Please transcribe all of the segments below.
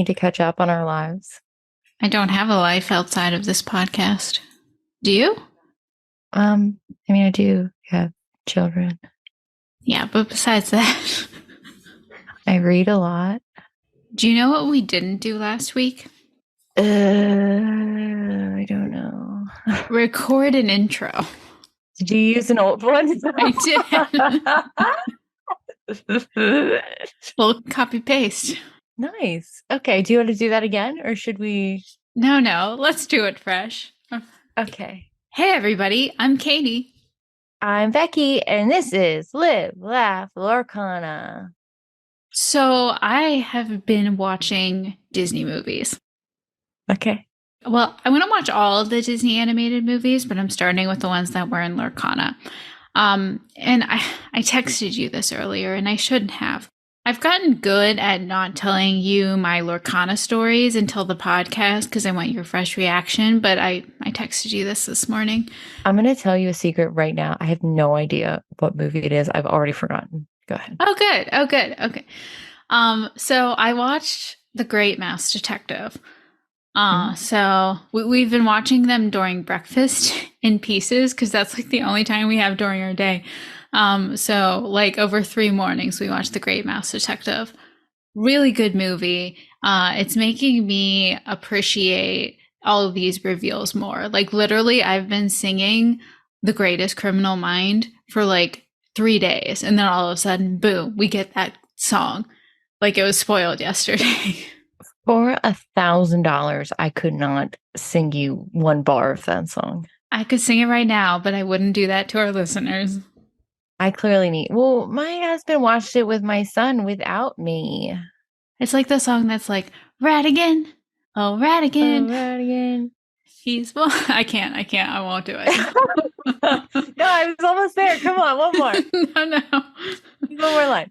to catch up on our lives. I don't have a life outside of this podcast. Do you? I do have children. Yeah, but besides that, I read a lot. do you know what we didn't do last week? I don't know. Record an intro. Did you use an old one? I did. Well, copy paste. Nice. Okay. Do you want to do that again, or should we? No. Let's do it fresh. Okay. Hey, everybody. I'm Katie. I'm Becky, and this is Live, Laugh, Lorcana. So I have been watching Disney movies. Okay. Well, I want to watch all of the Disney animated movies, but I'm starting with the ones that were in Lorcana. And I texted you this earlier, and I shouldn't have. I've gotten good at not telling you my Lorcana stories until the podcast because I want your fresh reaction, but I texted you this morning. I'm going to tell you a secret right now. I have no idea what movie it is. I've already forgotten. Go ahead. Oh, good. Okay. So I watched The Great Mouse Detective. So we've been watching them during breakfast in pieces because that's like the only time we have during our day. So like over 3 mornings, we watched The Great Mouse Detective. Really good movie. It's making me appreciate all of these reveals more. Like literally, I've been singing The Greatest Criminal Mind for like 3 days. And then all of a sudden, boom, we get that song. Like it was spoiled yesterday. For $1,000, I could not sing you one bar of that song. I could sing it right now, but I wouldn't do that to our listeners. I clearly need. Well, my husband watched it with my son without me. It's like the song that's like Radigan, oh Radigan, oh Radigan. He's well. I can't. I won't do it. No, I was almost there. Come on, one more. No. One more line.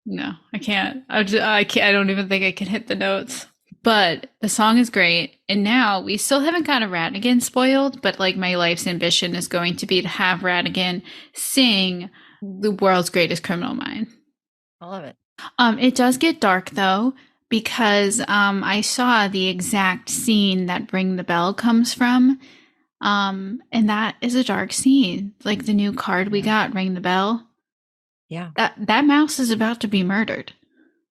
No, I can't. I can't. I don't even think I can hit the notes. But the song is great. And now we still haven't got a Radigan spoiled, but like my life's ambition is going to be to have Radigan sing The World's Greatest Criminal Mind. I love it. It does get dark though, because I saw the exact scene that Ring the Bell comes from. And that is a dark scene. Like the new card we got, Ring the Bell. Yeah. That mouse is about to be murdered.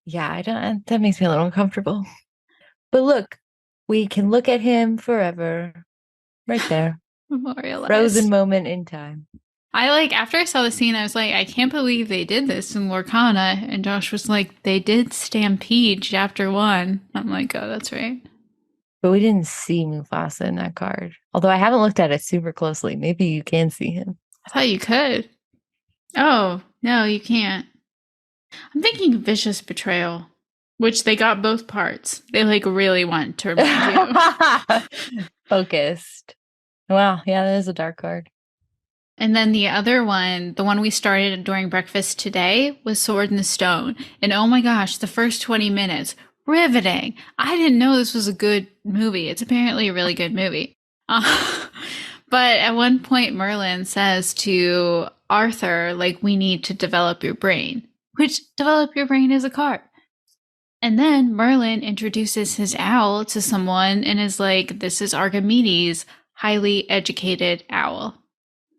Yeah, that makes me a little uncomfortable. But look, we can look at him forever. Right there. Memorialized. Frozen moment in time. After I saw the scene, I was like, I can't believe they did this in Lorcana. And Josh was like, they did Stampede Chapter 1. I'm like, oh, that's right. But we didn't see Mufasa in that card. Although I haven't looked at it super closely. Maybe you can see him. I thought you could. Oh, no, you can't. I'm thinking Vicious Betrayal, which they got both parts. They like really want to remind you. Focused. Wow, yeah, that is a dark card. And then the other one, the one we started during breakfast today, was Sword in the Stone. And oh my gosh, the first 20 minutes, riveting. I didn't know this was a good movie. It's apparently a really good movie. But at one point, Merlin says to Arthur, like, we need to develop your brain, which develop your brain is a card. And then Merlin introduces his owl to someone and is like, this is Archimedes, highly educated owl.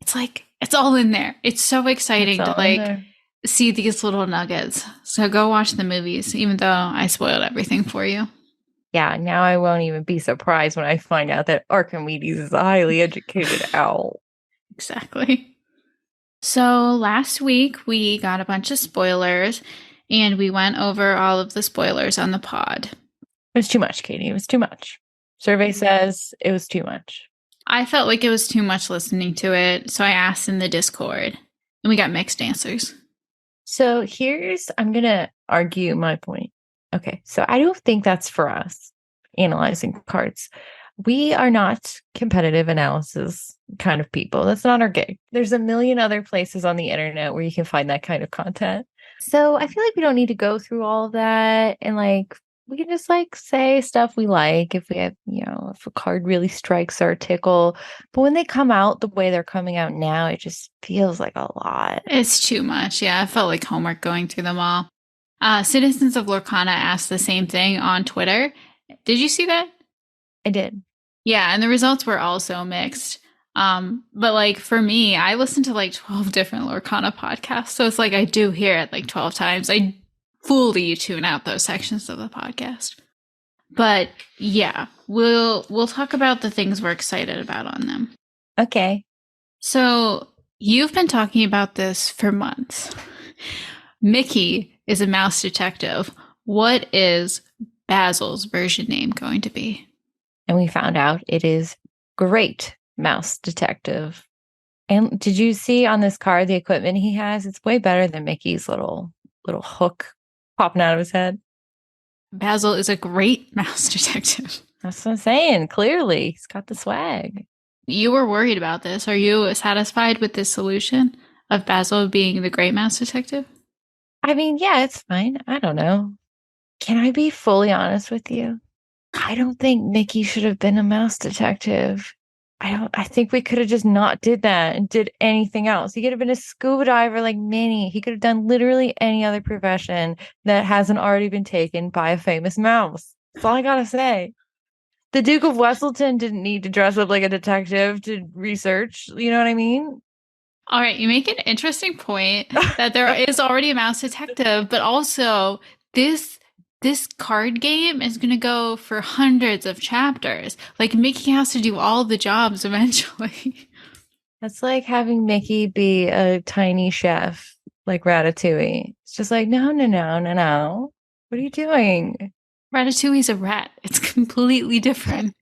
It's like, it's all in there. It's so exciting to like see these little nuggets. So go watch the movies, even though I spoiled everything for you. Yeah, now I won't even be surprised when I find out that Archimedes is a highly educated owl. Exactly. So last week we got a bunch of spoilers and we went over all of the spoilers on the pod. It was too much, Katie. It was too much. Survey says it was too much. I felt like it was too much listening to it, so I asked in the Discord, and we got mixed answers. So I'm going to argue my point. Okay, so I don't think that's for us, analyzing cards. We are not competitive analysis kind of people. That's not our gig. There's a million other places on the internet where you can find that kind of content. So I feel like we don't need to go through all of that and like we can just like say stuff we like if we have, if a card really strikes our tickle. But when they come out the way they're coming out now, it just feels like a lot. It's too much. Yeah, I felt like homework going through them all. Citizens of Lorcana asked the same thing on Twitter. Did you see that? I did. Yeah, and the results were also mixed. But like for me, I listen to like 12 different Lorcana podcasts. So it's like I do hear it like 12 times. I fully tune out those sections of the podcast. But yeah, we'll talk about the things we're excited about on them. Okay. So you've been talking about this for months. Mickey is a mouse detective. What is Basil's version name going to be? And we found out it is Great Mouse Detective. And did you see on this card the equipment he has? It's way better than Mickey's little hook popping out of his head. Basil is a great mouse detective. That's what I'm saying. Clearly, he's got the swag. You were worried about this. Are you satisfied with this solution of Basil being the great mouse detective? I mean, yeah, it's fine. I don't know. Can I be fully honest with you? I don't think Mickey should have been a mouse detective. I think we could have just not did that and did anything else. He could have been a scuba diver like Minnie. He could have done literally any other profession that hasn't already been taken by a famous mouse. That's all I gotta say. The Duke of Wesselton didn't need to dress up like a detective to research. You know what I mean? All right, you make an interesting point that there is already a mouse detective, but also this card game is going to go for hundreds of chapters. Like Mickey has to do all the jobs eventually. That's like having Mickey be a tiny chef like Ratatouille. It's just like, no, no, no, no, no. What are you doing? Ratatouille's a rat. It's completely different.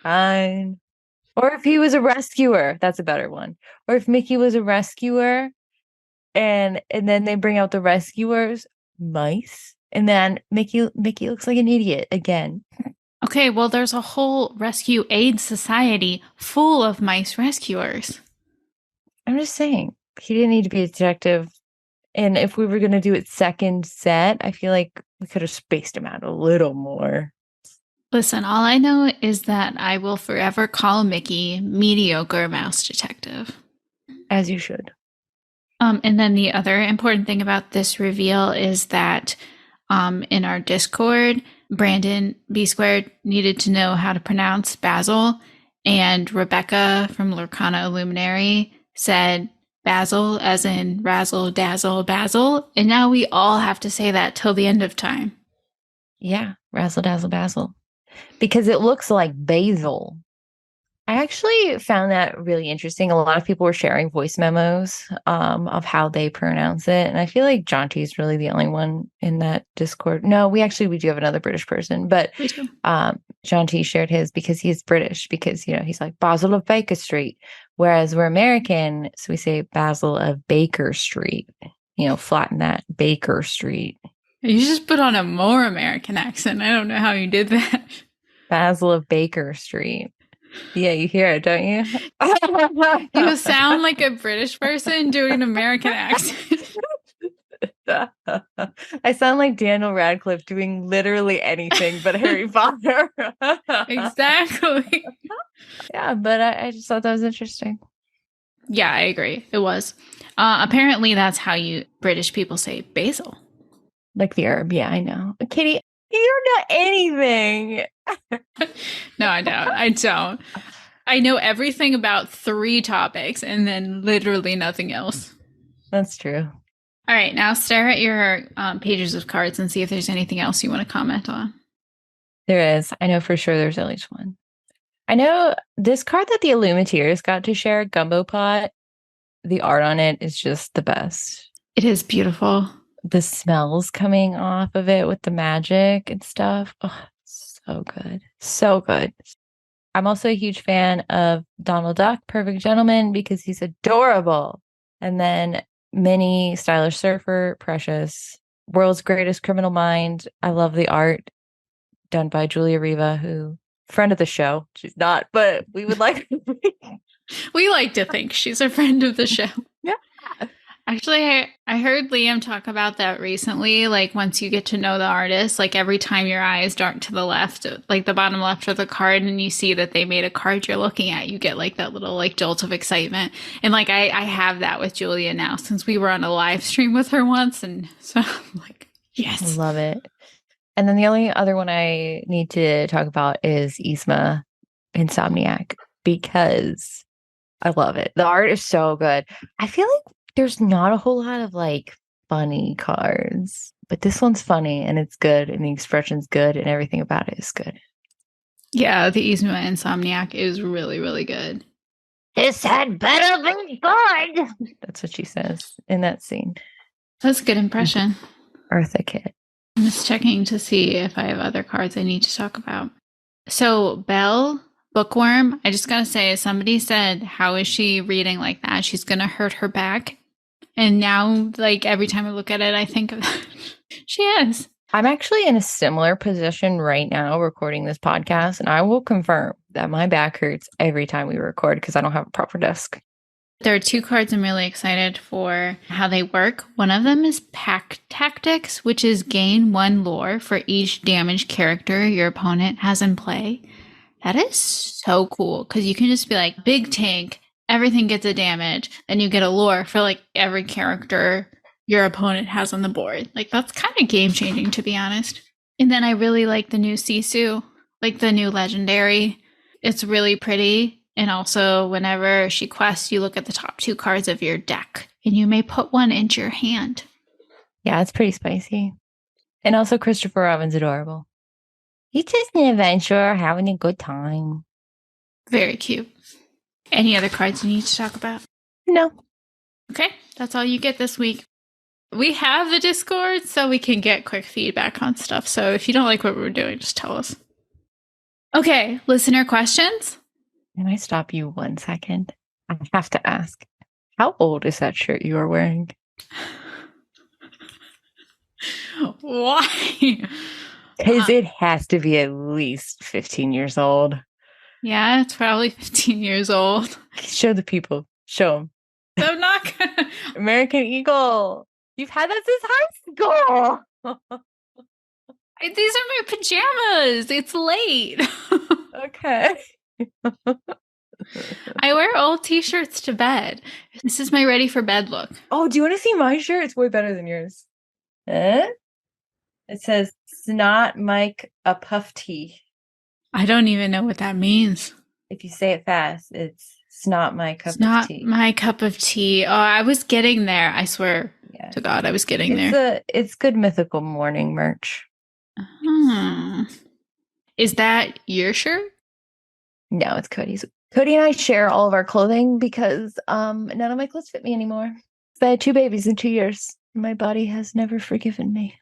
Fine. Or if he was a rescuer, that's a better one. Or if Mickey was a rescuer and then they bring out the rescuers, mice, and then Mickey looks like an idiot again. Okay, well, there's a whole rescue aid society full of mice rescuers. I'm just saying, he didn't need to be a detective. And if we were going to do it second set, I feel like we could have spaced him out a little more. Listen, all I know is that I will forever call Mickey mediocre mouse detective. As you should. And then the other important thing about this reveal is that in our Discord, Brandon B Squared needed to know how to pronounce Basil, and Rebecca from Lorcana Illuminary said Basil as in razzle dazzle basil, and now we all have to say that till the end of time. Yeah, razzle dazzle basil. Because it looks like basil. I actually found that really interesting. A lot of people were sharing voice memos of how they pronounce it. And I feel like Jonty is really the only one in that Discord. No, we do have another British person, but Jonty shared his because he's British, because, you know, he's like Basil of Baker Street, whereas we're American. So we say Basil of Baker Street, you know, flatten that, Baker Street. You just put on a more American accent. I don't know how you did that. Basil of Baker Street. Yeah, you hear it, don't you? You sound like a British person doing an American accent. I sound like Daniel Radcliffe doing literally anything but Harry Potter. Exactly. Yeah, but I just thought that was interesting. Yeah, I agree. It was. Apparently, that's how you British people say basil. Like the herb. Yeah, I know. Katie, you're not anything. No, I don't. I know everything about 3 topics and then literally nothing else. That's true. All right, now stare at your pages of cards and see if there's anything else you want to comment on. There is. I know for sure there's at least one. I know this card that the Illuminateers got to share, Gumbo Pot, the art on it is just the best. It is beautiful. The smells coming off of it with the magic and stuff. Oh, so good. So good. I'm also a huge fan of Donald Duck, Perfect Gentleman, because he's adorable. And then Minnie, Stylish Surfer, Precious, World's Greatest Criminal Mind. I love the art done by Julia Riva, who, friend of the show. She's not, but we would like. We like to think she's a friend of the show. Yeah. Actually, I heard Liam talk about that recently. Like, once you get to know the artist, like every time your eyes dart to the left, like the bottom left of the card, and you see that they made a card you're looking at, you get like that little like jolt of excitement. And like, I have that with Julia now since we were on a live stream with her once. And so I'm like, yes. Love it. And then the only other one I need to talk about is Yzma Insomniac because I love it. The art is so good. I feel like there's not a whole lot of like funny cards, but this one's funny and it's good and the expression's good and everything about it is good. Yeah, the Yzma Insomniac is really, really good. This had better be good. That's what she says in that scene. That's a good impression. Eartha Kitt. I'm just checking to see if I have other cards I need to talk about. So, Belle, Bookworm, I just gotta say, somebody said, how is she reading like that? She's gonna hurt her back. And now, like, every time I look at it, I think of that. She is. I'm actually in a similar position right now recording this podcast, and I will confirm that my back hurts every time we record because I don't have a proper desk. There are two cards I'm really excited for how they work. One of them is Pack Tactics, which is gain 1 lore for each damaged character your opponent has in play. That is so cool because you can just be like, big tank, everything gets a damage, and you get a lore for like every character your opponent has on the board. Like, that's kind of game changing, to be honest. And then I really like the new Sisu, like the new legendary. It's really pretty. And also, whenever she quests, you look at the top 2 cards of your deck, and you may put one into your hand. Yeah, it's pretty spicy. And also, Christopher Robin's adorable. He's just an adventurer having a good time. Very cute. Any other cards you need to talk about? No. Okay, that's all you get this week. We have the Discord, so we can get quick feedback on stuff. So if you don't like what we're doing, just tell us. Okay, listener questions? Can I stop you 1 second? I have to ask, how old is that shirt you are wearing? Why? Because it has to be at least 15 years old. Yeah, it's probably 15 years old. Show the people. Show them. I'm not gonna. American Eagle. You've had that since high school. These are my pajamas. It's late. Okay. I wear old t-shirts to bed. This is my ready for bed look. Oh, do you want to see my shirt? It's way better than yours. It says Snot Mike a puff tea. I don't even know what that means. If you say it fast, it's Snot my cup of tea. Not my cup of tea. Oh, I was getting there. I swear to God, I was getting there. It's good mythical morning merch. Is that your shirt? No, it's Cody's. Cody and I share all of our clothing because none of my clothes fit me anymore. I had 2 babies in 2 years. My body has never forgiven me.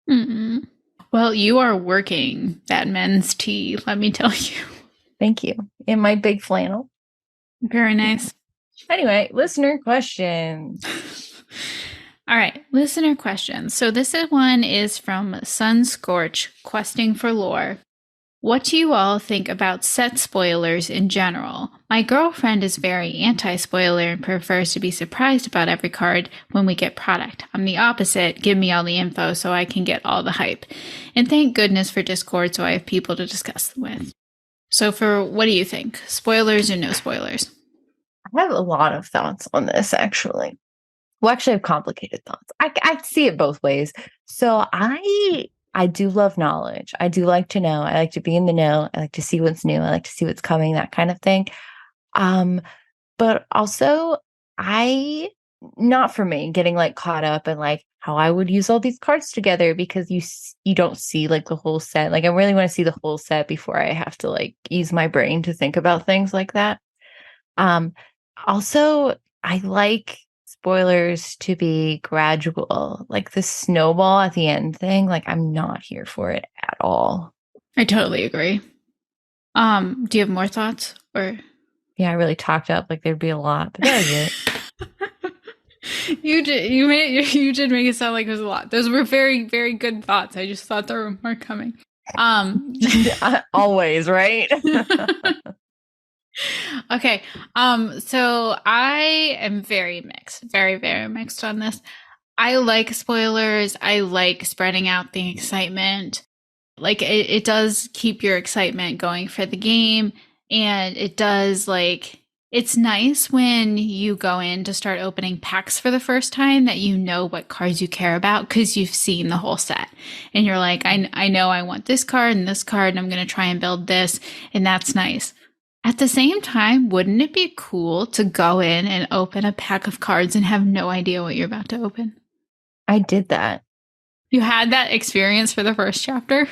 Mm-mm. Well, you are working that men's tee, let me tell you. Thank you. In my big flannel. Very nice. Anyway, listener questions. All right, listener questions. So this one is from Sunscorch, questing for lore. What do you all think about set spoilers in general? My girlfriend is very anti-spoiler and prefers to be surprised about every card when we get product. I'm the opposite. Give me all the info so I can get all the hype. And thank goodness for Discord so I have people to discuss them with. So what do you think? Spoilers or no spoilers? I have a lot of thoughts on this, actually. Well, actually, I have complicated thoughts. I see it both ways. So I do love knowledge. I do like to know. I like to be in the know. I like to see what's new. I like to see what's coming, that kind of thing. But also, not for me, getting like caught up in like how I would use all these cards together because you don't see like the whole set. Like I really want to see the whole set before I have to like use my brain to think about things like that. Also, I like spoilers to be gradual, like the snowball at the end thing. Like I'm not here for it at all. I totally agree. Do you have more thoughts or? Yeah, I really talked up like there'd be a lot, but that was it. You did make it sound like there's a lot. Those were very, very good thoughts. I just thought there were more coming. Always, right? Okay. So I am very mixed, very, very mixed on this. I like spoilers. I like spreading out the excitement. Like it does keep your excitement going for the game. And it does like it's nice when you go in to start opening packs for the first time that you know what cards you care about because you've seen the whole set. And you're like, I know I want this card and this card, and I'm going to try and build this. And that's nice. At the same time, wouldn't it be cool to go in and open a pack of cards and have no idea what you're about to open? I did that. You had that experience for the first chapter?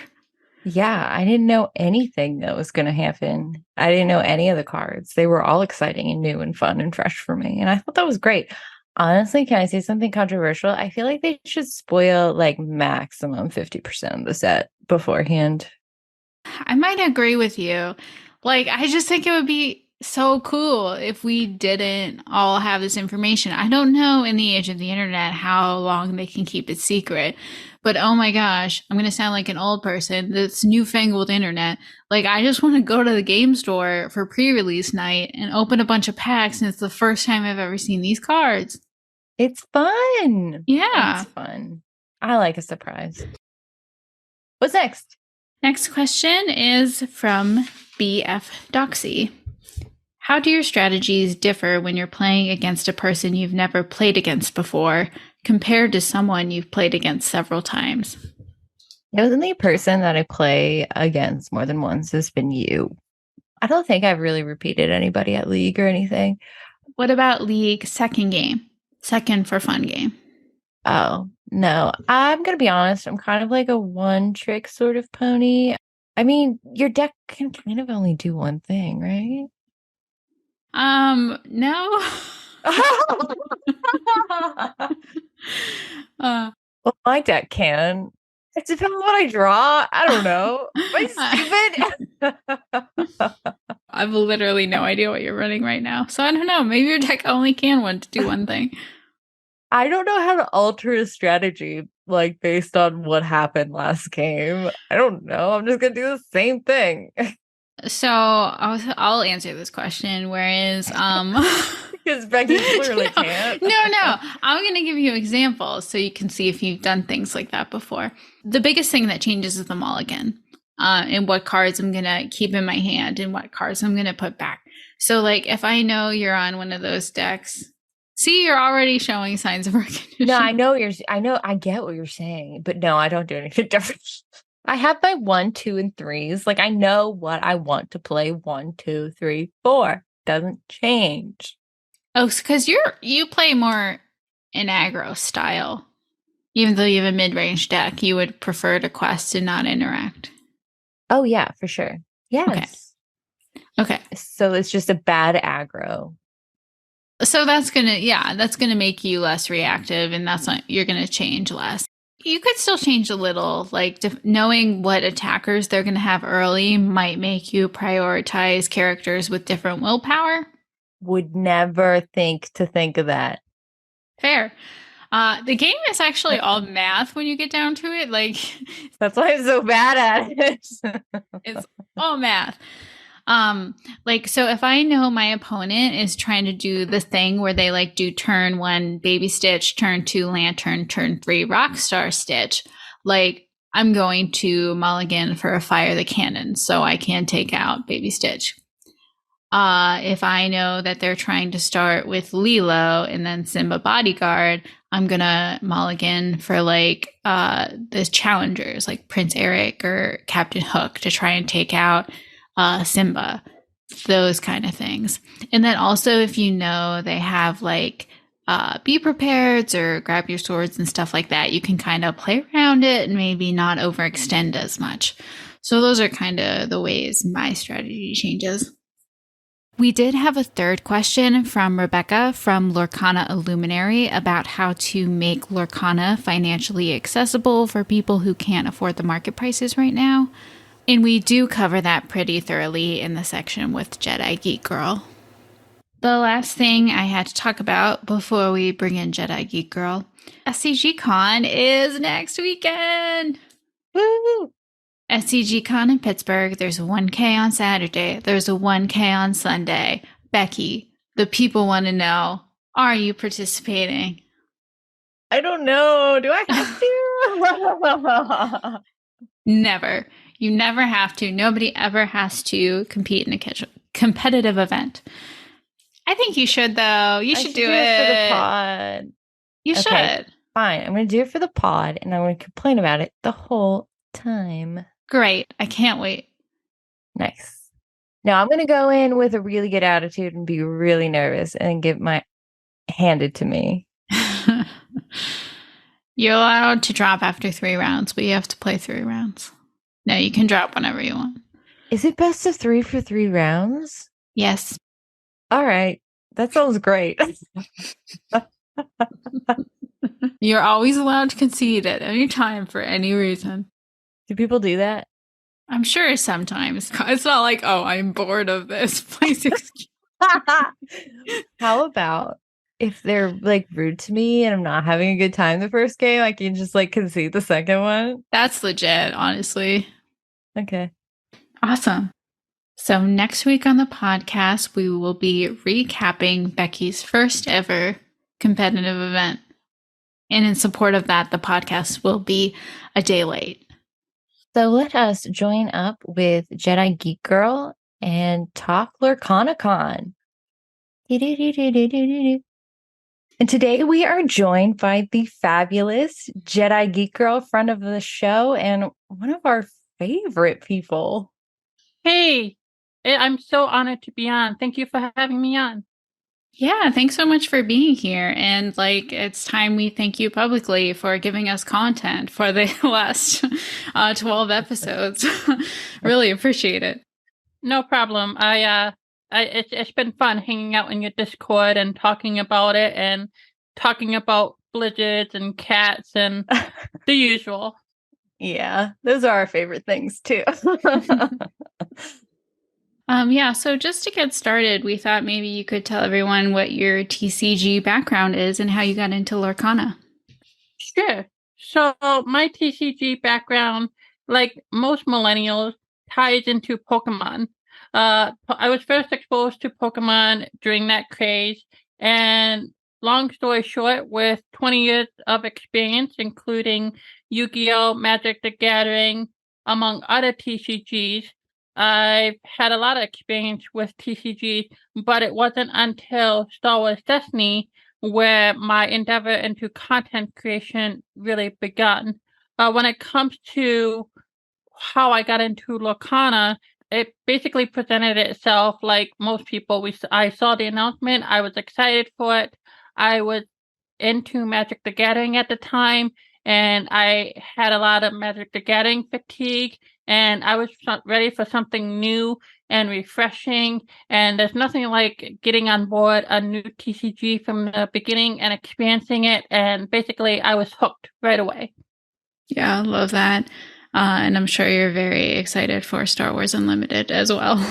Yeah, I didn't know anything that was going to happen. I didn't know any of the cards. They were all exciting and new and fun and fresh for me. And I thought that was great. Honestly, can I say something controversial? I feel like they should spoil like maximum 50% of the set beforehand. I might agree with you. Like, I just think it would be so cool if we didn't all have this information. I don't know in the age of the internet how long they can keep it secret, but oh my gosh, I'm going to sound like an old person. This newfangled internet. Like, I just want to go to the game store for pre release night and open a bunch of packs, and it's the first time I've ever seen these cards. It's fun. Yeah. It's fun. I like a surprise. What's next? Next question is from BF Doxy. How do your strategies differ when you're playing against a person you've never played against before compared to someone you've played against several times? The only person that I play against more than once has been you. I don't think I've really repeated anybody at League or anything. What about League second game? Second for fun game. Oh, no. I'm going to be honest. I'm kind of like a one trick sort of pony. I mean, your deck can kind of only do one thing, right? No. Well, my deck can. It depends on what I draw. I don't know. Am I stupid? I've literally no idea what you're running right now. So I don't know. Maybe your deck only can want to do one thing. I don't know how to alter a strategy like based on what happened last game. I don't know. I'm just gonna do the same thing. So I'll answer this question. Whereas, Because Becky clearly can't. No. I'm going to give you examples so you can see if you've done things like that before. The biggest thing that changes is the mulligan, and what cards I'm going to keep in my hand and what cards I'm going to put back. So, like, if I know you're on one of those decks, see, you're already showing signs of recognition. No, I get what you're saying, but no, I don't do anything different. I have my 1, 2, and 3s. Like, I know what I want to play 1, 2, 3, 4. Doesn't change. Oh, because you play more an aggro style. Even though you have a mid-range deck, you would prefer to quest and not interact. Oh, yeah, for sure. Yes. Okay. So it's just a bad aggro. So that's gonna make you less reactive, and you're gonna change less. You could still change a little, like knowing what attackers they're gonna have early might make you prioritize characters with different willpower. Would never think of that. Fair. The game is actually all math when you get down to it. Like, that's why I'm so bad at it. It's all math. So if I know my opponent is trying to do the thing where they like do turn 1 baby stitch, turn 2 lantern, turn 3 rockstar stitch, like I'm going to mulligan for a fire the cannon so I can take out baby stitch. If I know that they're trying to start with Lilo and then Simba bodyguard, I'm gonna mulligan for like the challengers like Prince Eric or Captain Hook to try and take out Simba, those kind of things. And then also if you know they have like be prepared or grab your swords and stuff like that, you can kind of play around it and maybe not overextend as much. So those are kind of the ways my strategy changes. We did have a third question from Rebecca from Lorcana Illuminary about how to make Lorcana financially accessible for people who can't afford the market prices right now. And we do cover that pretty thoroughly in the section with JediGeekGirl. The last thing I had to talk about before we bring in JediGeekGirl, SCGCon is next weekend. Woo! SCGCon in Pittsburgh. There's a 1K on Saturday. There's a 1K on Sunday. Becky, the people want to know, are you participating? I don't know. Do I have to? Never. You never have to. Nobody ever has to compete in a competitive event. I think you should, though. You should do it for the pod. You should. Fine. I'm going to do it for the pod, and I'm going to complain about it the whole time. Great. I can't wait. Nice. Now I'm going to go in with a really good attitude and be really nervous and get my handed to me. You're allowed to drop after 3 rounds, but you have to play 3 rounds. No, you can drop whenever you want. Is it best of 3 for 3 rounds? Yes. All right. That sounds great. You're always allowed to concede at any time for any reason. Do people do that? I'm sure sometimes. It's not like, oh, I'm bored of this. Please excuse. How about if they're like rude to me and I'm not having a good time the first game, I can just like concede the second one? That's legit, honestly. Okay. Awesome. So next week on the podcast, we will be recapping Becky's first ever competitive event. And in support of that, the podcast will be a day late. So let us join up with JediGeekGirl and talk LorcanaCon. And today we are joined by the fabulous JediGeekGirl, friend of the show and one of our favorite people. Hey, I'm so honored to be on. Thank you for having me on. Yeah, thanks so much for being here. And it's time we thank you publicly for giving us content for the last 12 episodes. Really appreciate it. No problem. It's been fun hanging out in your Discord and talking about it and talking about blizzards and cats and the usual. Yeah, those are our favorite things too. Yeah, so just to get started, we thought maybe you could tell everyone what your TCG background is and how you got into Lorcana. Sure. So my TCG background, like most millennials, ties into Pokemon. I was first exposed to Pokemon during that craze, and long story short, with 20 years of experience, including Yu-Gi-Oh!, Magic the Gathering, among other TCGs, I've had a lot of experience with TCGs, but it wasn't until Star Wars Destiny where my endeavor into content creation really begun. When it comes to how I got into Lorcana, it basically presented itself like most people. I saw the announcement. I was excited for it. I was into Magic the Gathering at the time, and I had a lot of Magic the Gathering fatigue, and I was ready for something new and refreshing. And there's nothing like getting on board a new TCG from the beginning and experiencing it. And basically, I was hooked right away. Yeah, I love that. And I'm sure you're very excited for Star Wars Unlimited as well.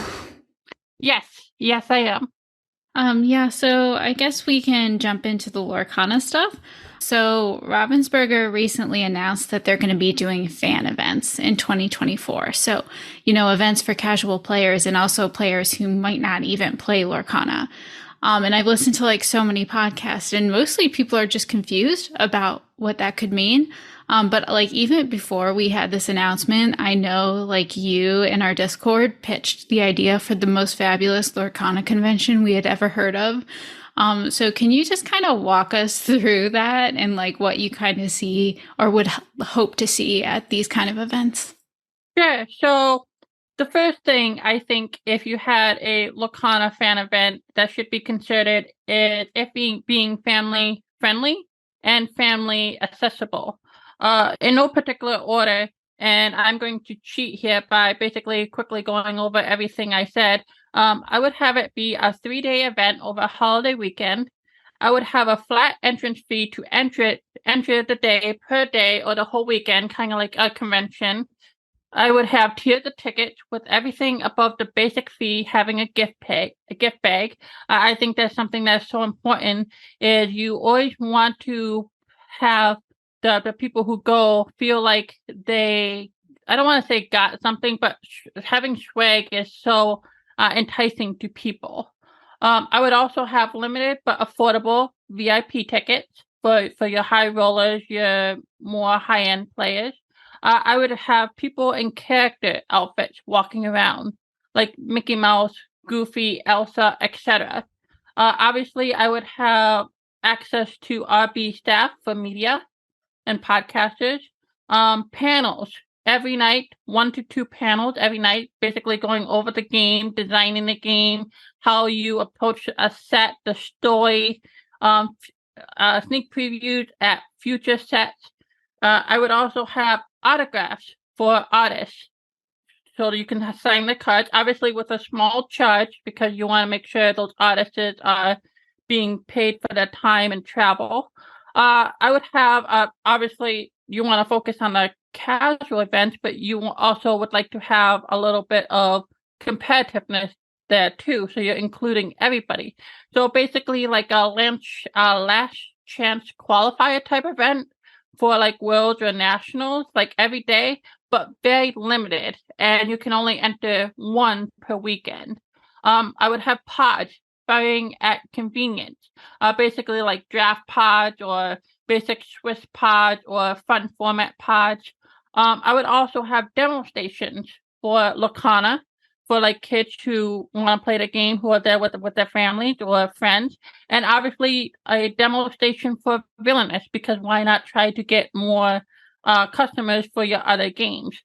Yes, I am. Yeah, so I guess we can jump into the Lorcana stuff. So Ravensburger recently announced that they're going to be doing fan events in 2024. So, events for casual players and also players who might not even play Lorcana. And I've listened to so many podcasts, and mostly people are just confused about what that could mean. But even before we had this announcement, I know you in our Discord pitched the idea for the most fabulous Lorcana convention we had ever heard of. So can you just kind of walk us through that and what you kind of see or would hope to see at these kind of events? Sure. So the first thing I think if you had a Lorcana fan event that should be considered is it being family friendly and family accessible. In no particular order, and I'm going to cheat here by basically quickly going over everything I said. I would have it be a 3-day event over a holiday weekend. I would have a flat entrance fee to enter the day per day or the whole weekend, kind of like a convention. I would have tiers of tickets with everything above the basic fee having a gift bag. I think that's something that's so important. Is you always want to have the people who go feel like they I don't want to say got something, but having swag is so enticing to people. I would also have limited but affordable VIP tickets for your high rollers, your more high-end players. I would have people in character outfits walking around, like Mickey Mouse, Goofy, Elsa, etc. Obviously, I would have access to RB staff for media and podcasters. Panels every night, 1 to 2 panels every night, basically going over the game, designing the game, how you approach a set, the story, sneak previews at future sets. I would also have autographs for artists so that you can sign the cards, obviously with a small charge because you want to make sure those artists are being paid for their time and travel. I would have, obviously, you want to focus on the casual events, but you also would like to have a little bit of competitiveness there too. So you're including everybody. So basically like a last chance qualifier type event for like worlds or nationals, like every day, but very limited. And you can only enter 1 per weekend. I would have pods firing at convenience. Basically like draft pods or basic Swiss pods or fun format pods. I would also have demo stations for Lorcana for like kids who want to play the game who are there with their families or friends, and obviously a demo station for Villainous because why not try to get more customers for your other games.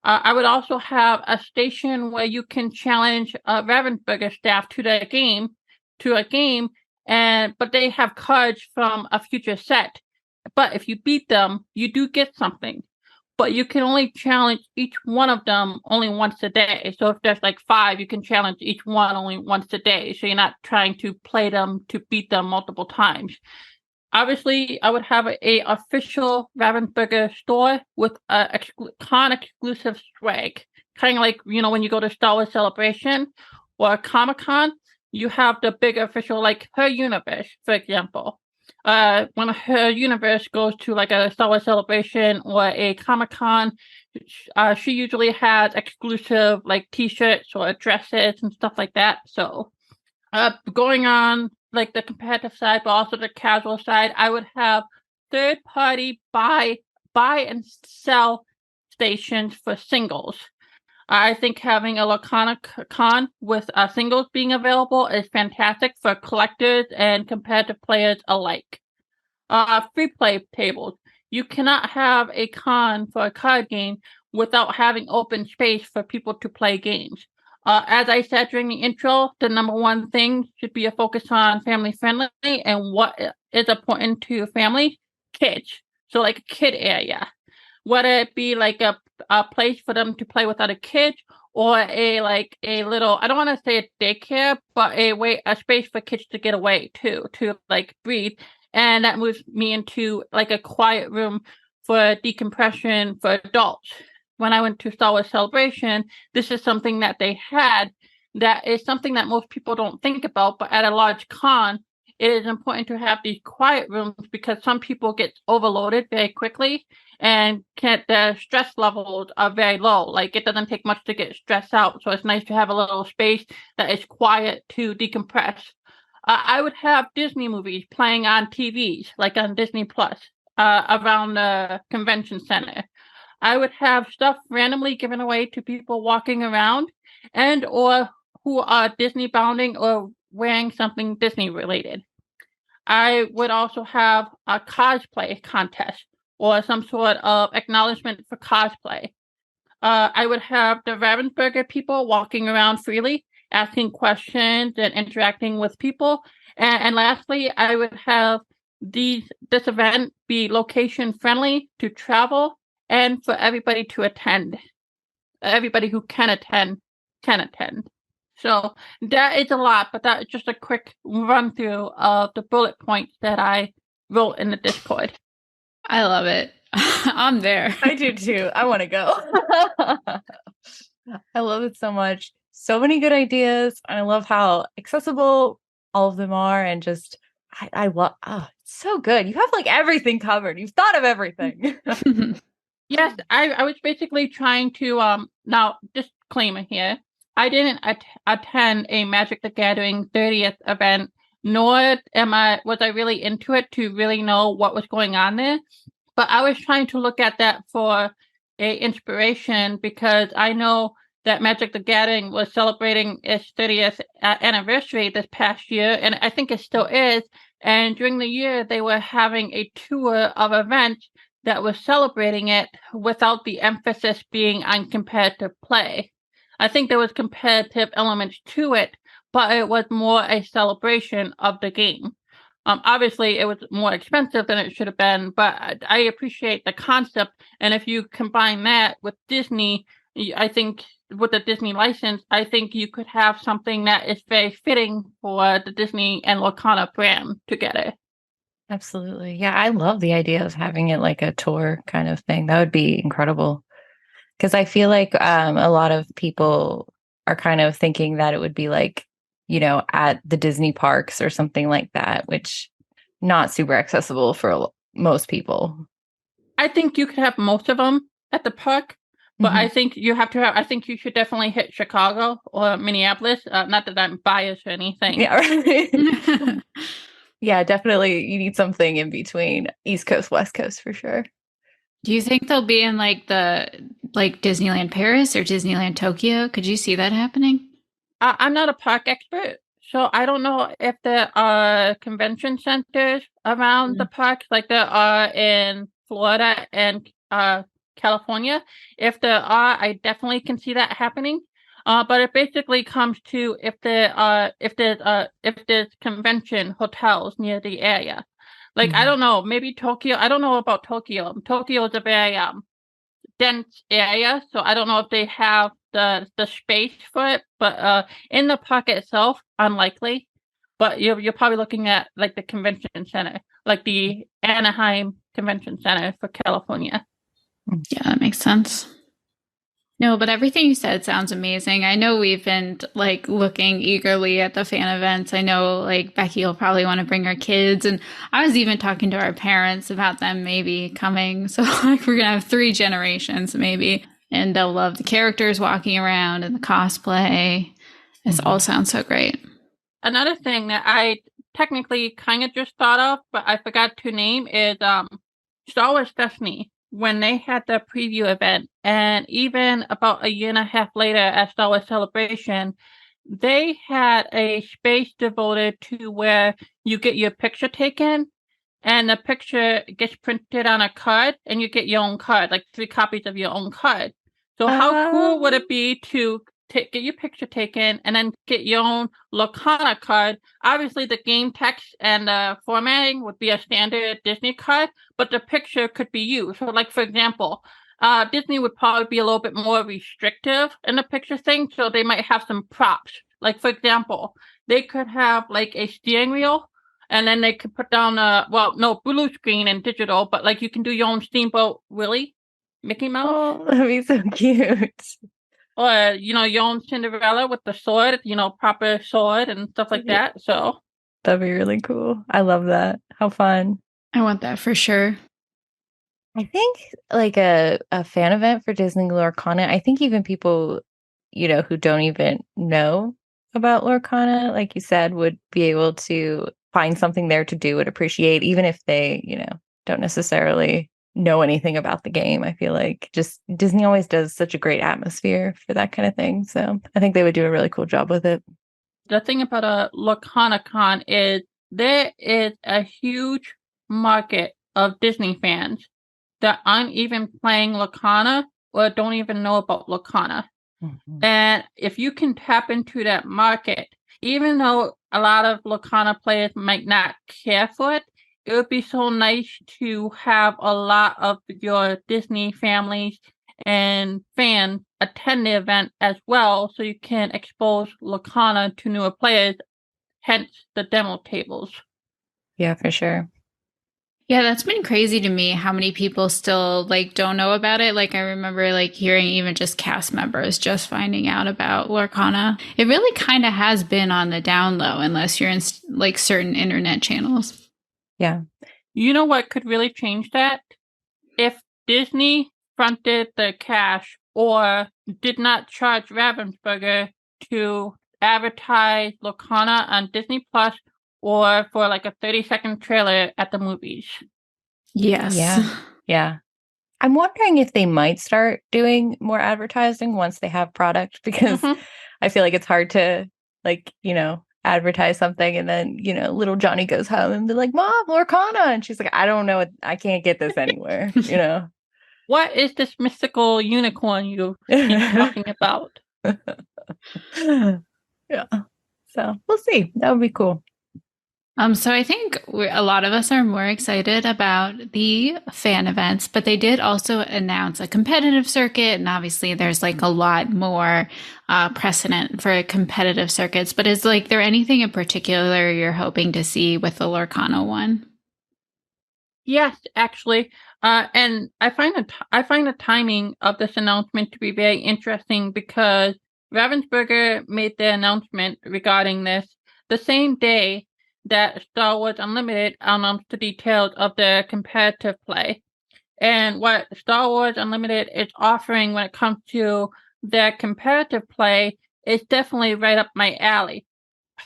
I would also have a station where you can challenge Ravensburger staff to a game, but they have cards from a future set. But if you beat them, you do get something. But you can only challenge each one of them only once a day. So if there's like 5, you can challenge each one only once a day. So you're not trying to play them to beat them multiple times. Obviously, I would have a official Ravensburger store with con exclusive swag. Kind of like, when you go to Star Wars Celebration or Comic-Con, you have the big official, like Her Universe, for example. When Her Universe goes to like a Star Wars Celebration or a Comic-Con, she usually has exclusive like t-shirts or dresses and stuff like that. So going on like the competitive side, but also the casual side, I would have third-party buy and sell stations for singles. I think having a LorcanaCon with singles being available is fantastic for collectors and competitive players alike. Free play tables. You cannot have a con for a card game without having open space for people to play games. As I said during the intro, the number one thing should be a focus on family friendly and what is important to families, kids. So like a kid area, whether it be like a place for them to play with other kids or a little, I don't want to say a daycare, but a space for kids to get away to like breathe. And that moves me into like a quiet room for decompression for adults. When I went to Star Wars Celebration, this is something that they had that is something that most people don't think about, but at a large con, it is important to have these quiet rooms because some people get overloaded very quickly and their stress levels are very low. Like it doesn't take much to get stressed out. So it's nice to have a little space that is quiet to decompress. I would have Disney movies playing on TVs, like on Disney Plus, around the convention center. I would have stuff randomly given away to people walking around and or who are Disney bounding or wearing something Disney related. I would also have a cosplay contest or some sort of acknowledgement for cosplay. I would have the Ravensburger people walking around freely, asking questions and interacting with people. And lastly, I would have this event be location friendly to travel and for everybody to attend. Everybody who can attend can attend. So that is a lot, but that is just a quick run through of the bullet points that I wrote in the Discord. I love it. I'm there. I do too. I want to go. I love it so much. So many good ideas. I love how accessible all of them are. And just, I love, it's so good. You have like everything covered. You've thought of everything. Yes, I was basically trying to now disclaimer here. I didn't attend a Magic the Gathering 30th event, nor was I really into it to really know what was going on there. But I was trying to look at that for a inspiration because I know that Magic the Gathering was celebrating its 30th anniversary this past year, and I think it still is. And during the year, they were having a tour of events that was celebrating it without the emphasis being on competitive play. I think there was competitive elements to it, but it was more a celebration of the game. Obviously, it was more expensive than it should have been, but I appreciate the concept. And if you combine that with Disney, I think with the Disney license, I think you could have something that is very fitting for the Disney and Lorcana brand together. Absolutely. Yeah, I love the idea of having it like a tour kind of thing. That would be incredible. Because I feel like a lot of people are kind of thinking that it would be like, at the Disney parks or something like that, which not super accessible for most people. I think you could have most of them at the park, but I think I think you should definitely hit Chicago or Minneapolis. Not that I'm biased or anything. Yeah, right. Yeah, definitely. You need something in between East Coast, West Coast for sure. Do you think they'll be in like Disneyland Paris or Disneyland Tokyo? Could you see that happening? I'm not a park expert, so I don't know if there are convention centers around the parks like there are in Florida and California. If there are, I definitely can see that happening. But it basically comes to if there's convention hotels near the area. Like I don't know, maybe Tokyo. I don't know about Tokyo. Tokyo is a very dense area, so I don't know if they have the space for it. But in the park itself, unlikely. But you're probably looking at like the convention center, like the Anaheim Convention Center for California. Yeah, that makes sense. No, but everything you said sounds amazing. I know we've been like looking eagerly at the fan events. I know like Becky will probably want to bring her kids, and I was even talking to our parents about them maybe coming. So like we're gonna have 3 generations maybe, and they'll love the characters walking around and the cosplay. This all sounds so great. Another thing that I technically kind of just thought of, but I forgot to name is Star Wars Destiny. When they had the preview event, and even about a year and a half later at Star Wars Celebration, they had a space devoted to where you get your picture taken, and the picture gets printed on a card, and you get your own card, like 3 copies of your own card. So how cool would it be to get your picture taken and then get your own Lorcana card? Obviously, the game text and the formatting would be a standard Disney card, but the picture could be you. So, like, for example, Disney would probably be a little bit more restrictive in the picture thing, so they might have some props. Like, for example, they could have, like, a steering wheel, and then they could put down blue screen and digital, but, like, you can do your own Steamboat Willie, Mickey Mouse. Oh, that'd be so cute. Or, your own Cinderella with the sword, proper sword and stuff like that. So that'd be really cool. I love that. How fun. I want that for sure. I think like a fan event for Disney Lorcana, I think even people, who don't even know about Lorcana, like you said, would be able to find something there to do and appreciate, even if they, don't necessarily know anything about the game. I feel like just Disney always does such a great atmosphere for that kind of thing. So I think they would do a really cool job with it. The thing about a LorcanaCon is there is a huge market of Disney fans that aren't even playing Lorcana or don't even know about Lorcana. And if you can tap into that market, even though a lot of Lorcana players might not care for it, it would be so nice to have a lot of your Disney families and fans attend the event as well, so you can expose Lorcana to newer players, hence the demo tables. Yeah, for sure. Yeah, that's been crazy to me how many people still like don't know about it. Like I remember like hearing even just cast members just finding out about Lorcana. It really kind of has been on the down low unless you're in like certain internet channels. Yeah. You know what could really change that? If Disney fronted the cash or did not charge Ravensburger to advertise Lorcana on Disney Plus or for like a 30-second trailer at the movies. Yes. Yeah. I'm wondering if they might start doing more advertising once they have product, because I feel like it's hard to, like, advertise something and then, little Johnny goes home and be like, Mom, Lorcana. And she's like, I don't know. I can't get this anywhere, What is this mystical unicorn you keep talking about? Yeah. So we'll see. That would be cool. So I think a lot of us are more excited about the fan events, but they did also announce a competitive circuit, and obviously there's like a lot more precedent for competitive circuits. But is there anything in particular you're hoping to see with the Lorcana one? Yes, actually, and I find the timing of this announcement to be very interesting because Ravensburger made the announcement regarding this the same day that Star Wars Unlimited announced the details of the competitive play. And what Star Wars Unlimited is offering when it comes to their competitive play is definitely right up my alley.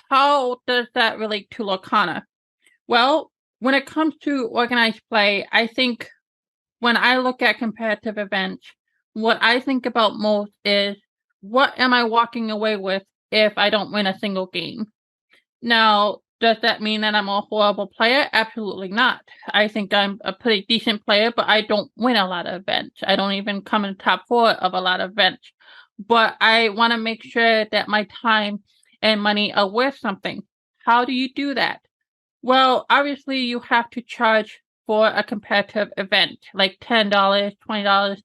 How does that relate to Lorcana? Well, when it comes to organized play, I think when I look at competitive events, what I think about most is what am I walking away with if I don't win a single game? Now, does that mean that I'm a horrible player? Absolutely not. I think I'm a pretty decent player, but I don't win a lot of events. I don't even come in the top 4 of a lot of events. But I want to make sure that my time and money are worth something. How do you do that? Well, obviously, you have to charge for a competitive event, like $10, $20,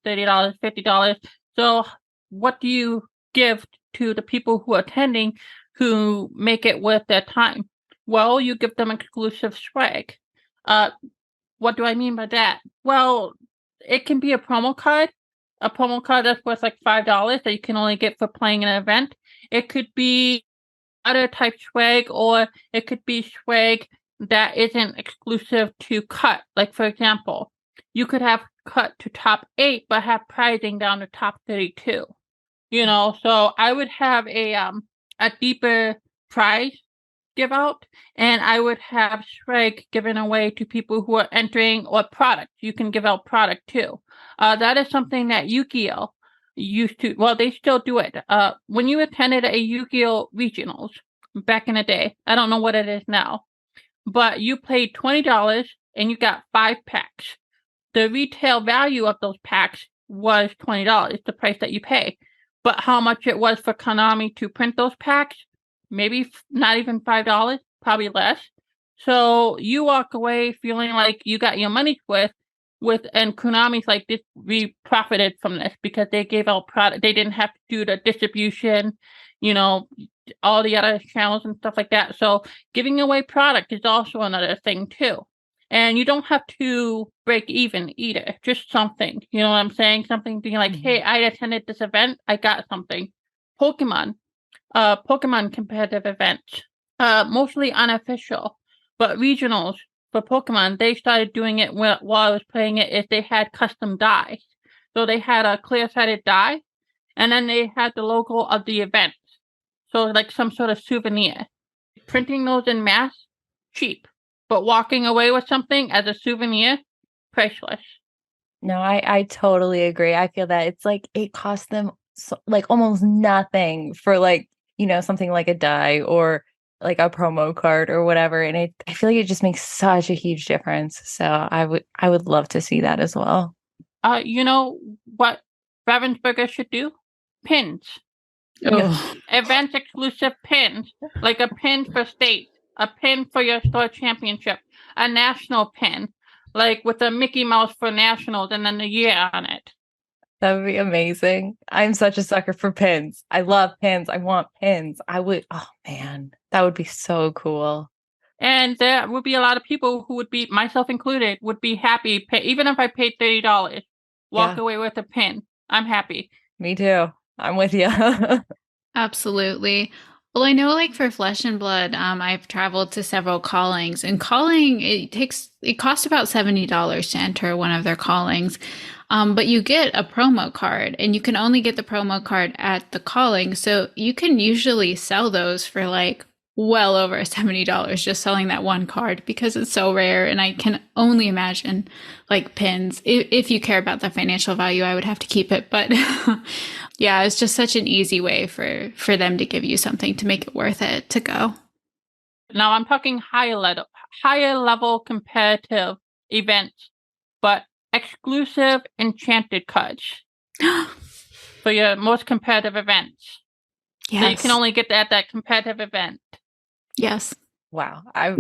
$30, $50. So what do you give to the people who are attending who make it worth their time? Well, you give them exclusive swag. What do I mean by that? Well, it can be a promo card that's worth like $5 that you can only get for playing an event. It could be other type swag, or it could be swag that isn't exclusive to cut. Like, for example, you could have cut to top 8, but have prizing down to top 32. So I would have a deeper prize give out, and I would have swag given away to people who are entering, or product. You can give out product too. That is something that Yu-Gi-Oh! Used to, well, they still do it. When you attended a Yu-Gi-Oh! Regionals back in the day, I don't know what it is now, but you paid $20 and you got 5 packs. The retail value of those packs was $20, the price that you pay. But how much it was for Konami to print those packs, maybe not even $5, probably less. So you walk away feeling like you got your money's worth and Konami's like, this, we profited from this because they gave out product. They didn't have to do the distribution, all the other channels and stuff like that. So giving away product is also another thing too. And you don't have to break even either, just something. You know what I'm saying? Something being like, hey, I attended this event, I got something. Pokemon competitive events, mostly unofficial, but regionals for Pokemon, they started doing it while I was playing it, is they had custom dies. So they had a clear-sided die, and then they had the logo of the event. So like some sort of souvenir. Printing those in mass, cheap. But walking away with something as a souvenir, priceless. No, I totally agree. I feel that it's like it costs them like almost nothing for like, something like a die or like a promo card or whatever. And I feel like it just makes such a huge difference. So I would love to see that as well. You know what Ravensburger should do? Pins. Event exclusive pins, like a pin for state, a pin for your store championship, a national pin, like with a Mickey Mouse for nationals and then the year on it. That would be amazing. I'm such a sucker for pins. I love pins. I want pins. Oh man, that would be so cool. And there would be a lot of people who would be, myself included, would be happy, even if I paid $30, walk away with a pin. I'm happy. Me too. I'm with you. Absolutely. Well, I know like for Flesh and Blood, I've traveled to several callings, and calling it costs about $70 to enter one of their callings. But you get a promo card, and you can only get the promo card at the calling. So you can usually sell those for like well over $70 just selling that one card because it's so rare. And I can only imagine like pins. If you care about the financial value, I would have to keep it. But yeah, it's just such an easy way for them to give you something to make it worth it to go. Now I'm talking higher level competitive events, but exclusive enchanted cards for your most competitive events. Yes. So you can only get that at that competitive event. Yes. Wow. I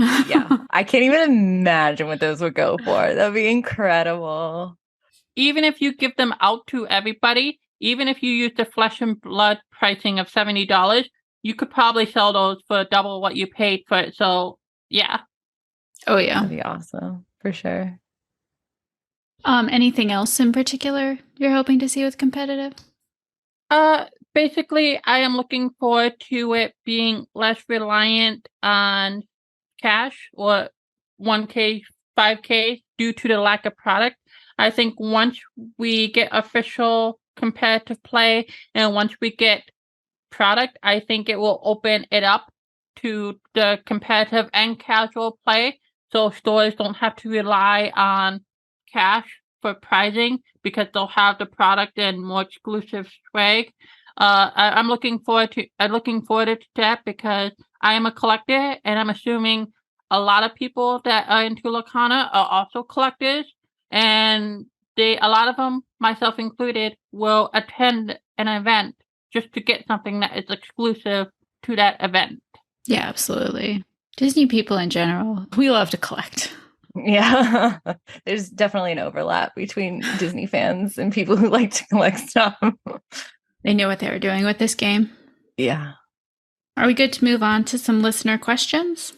can't even imagine what those would go for. That'd be incredible. Even if you give them out to everybody, even if you use the Flesh and Blood pricing of $70, you could probably sell those for double what you paid for it. So yeah. Oh yeah. That'd be awesome for sure. Anything else in particular you're hoping to see with competitive? Basically, I am looking forward to it being less reliant on cash or 1K, 5K due to the lack of product. I think once we get official competitive play and once we get product, I think it will open it up to the competitive and casual play. So stores don't have to rely on cash for prizing because they'll have the product and more exclusive swag. I'm looking forward to that because I am a collector and I'm assuming a lot of people that are into Lorcana are also collectors, and a lot of them, myself included, will attend an event just to get something that is exclusive to that event. Yeah, absolutely. Disney people in general, we love to collect. Yeah. There's definitely an overlap between Disney fans and people who like to collect stuff. They knew what they were doing with this game. Yeah. Are we good to move on to some listener questions?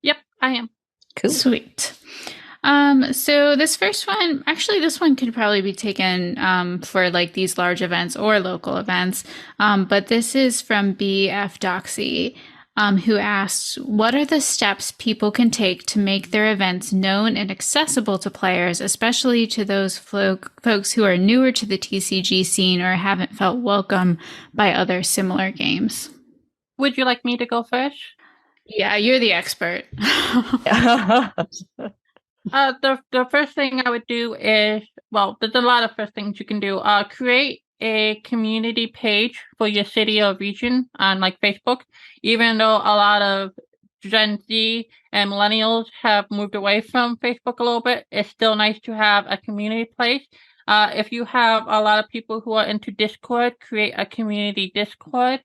Yep, I am. Cool. Sweet. So this first one, actually, this one could probably be taken for like these large events or local events. But this is from BF Doxy, who asks, what are the steps people can take to make their events known and accessible to players, especially to those folks who are newer to the TCG scene or haven't felt welcome by other similar games? Would you like me to go first? Yeah, you're the expert. The first thing I would do is, well, there's a lot of first things you can do. Create a community page for your city or region on like Facebook. Even though a lot of Gen Z and millennials have moved away from Facebook a little bit, it's still nice to have a community place. If you have a lot of people who are into Discord, create a community Discord.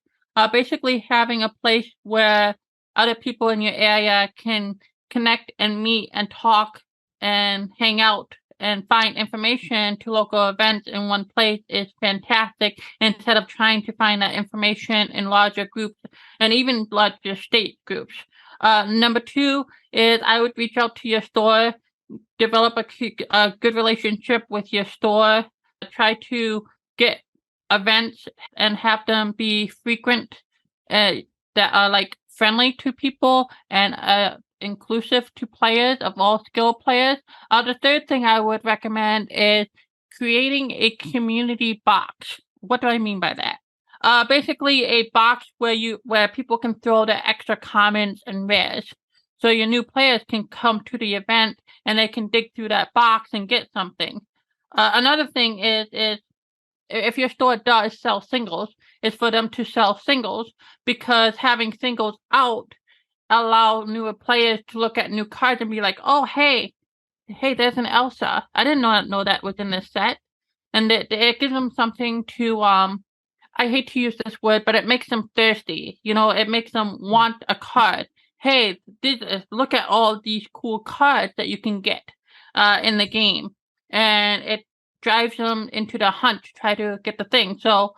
Basically having a place where other people in your area can connect and meet and talk and hang out and find information to local events in one place is fantastic, instead of trying to find that information in larger groups and even larger state groups. Number two is I would reach out to your store, develop a good relationship with your store, try to get events and have them be frequent, that are like friendly to people and inclusive to players of all skill players. The third thing I would recommend is creating a community box. What do I mean by that? Basically a box where people can throw their extra comments and rares. So your new players can come to the event and they can dig through that box and get something. Another thing is if your store does sell singles, is for them to sell singles, because having singles out allow newer players to look at new cards and be like, oh, hey, there's an Elsa. I did not know that was in this set. And it gives them something to, I hate to use this word, but it makes them thirsty. You know, it makes them want a card. Hey, look at all these cool cards that you can get in the game. And it drives them into the hunt to try to get the thing. So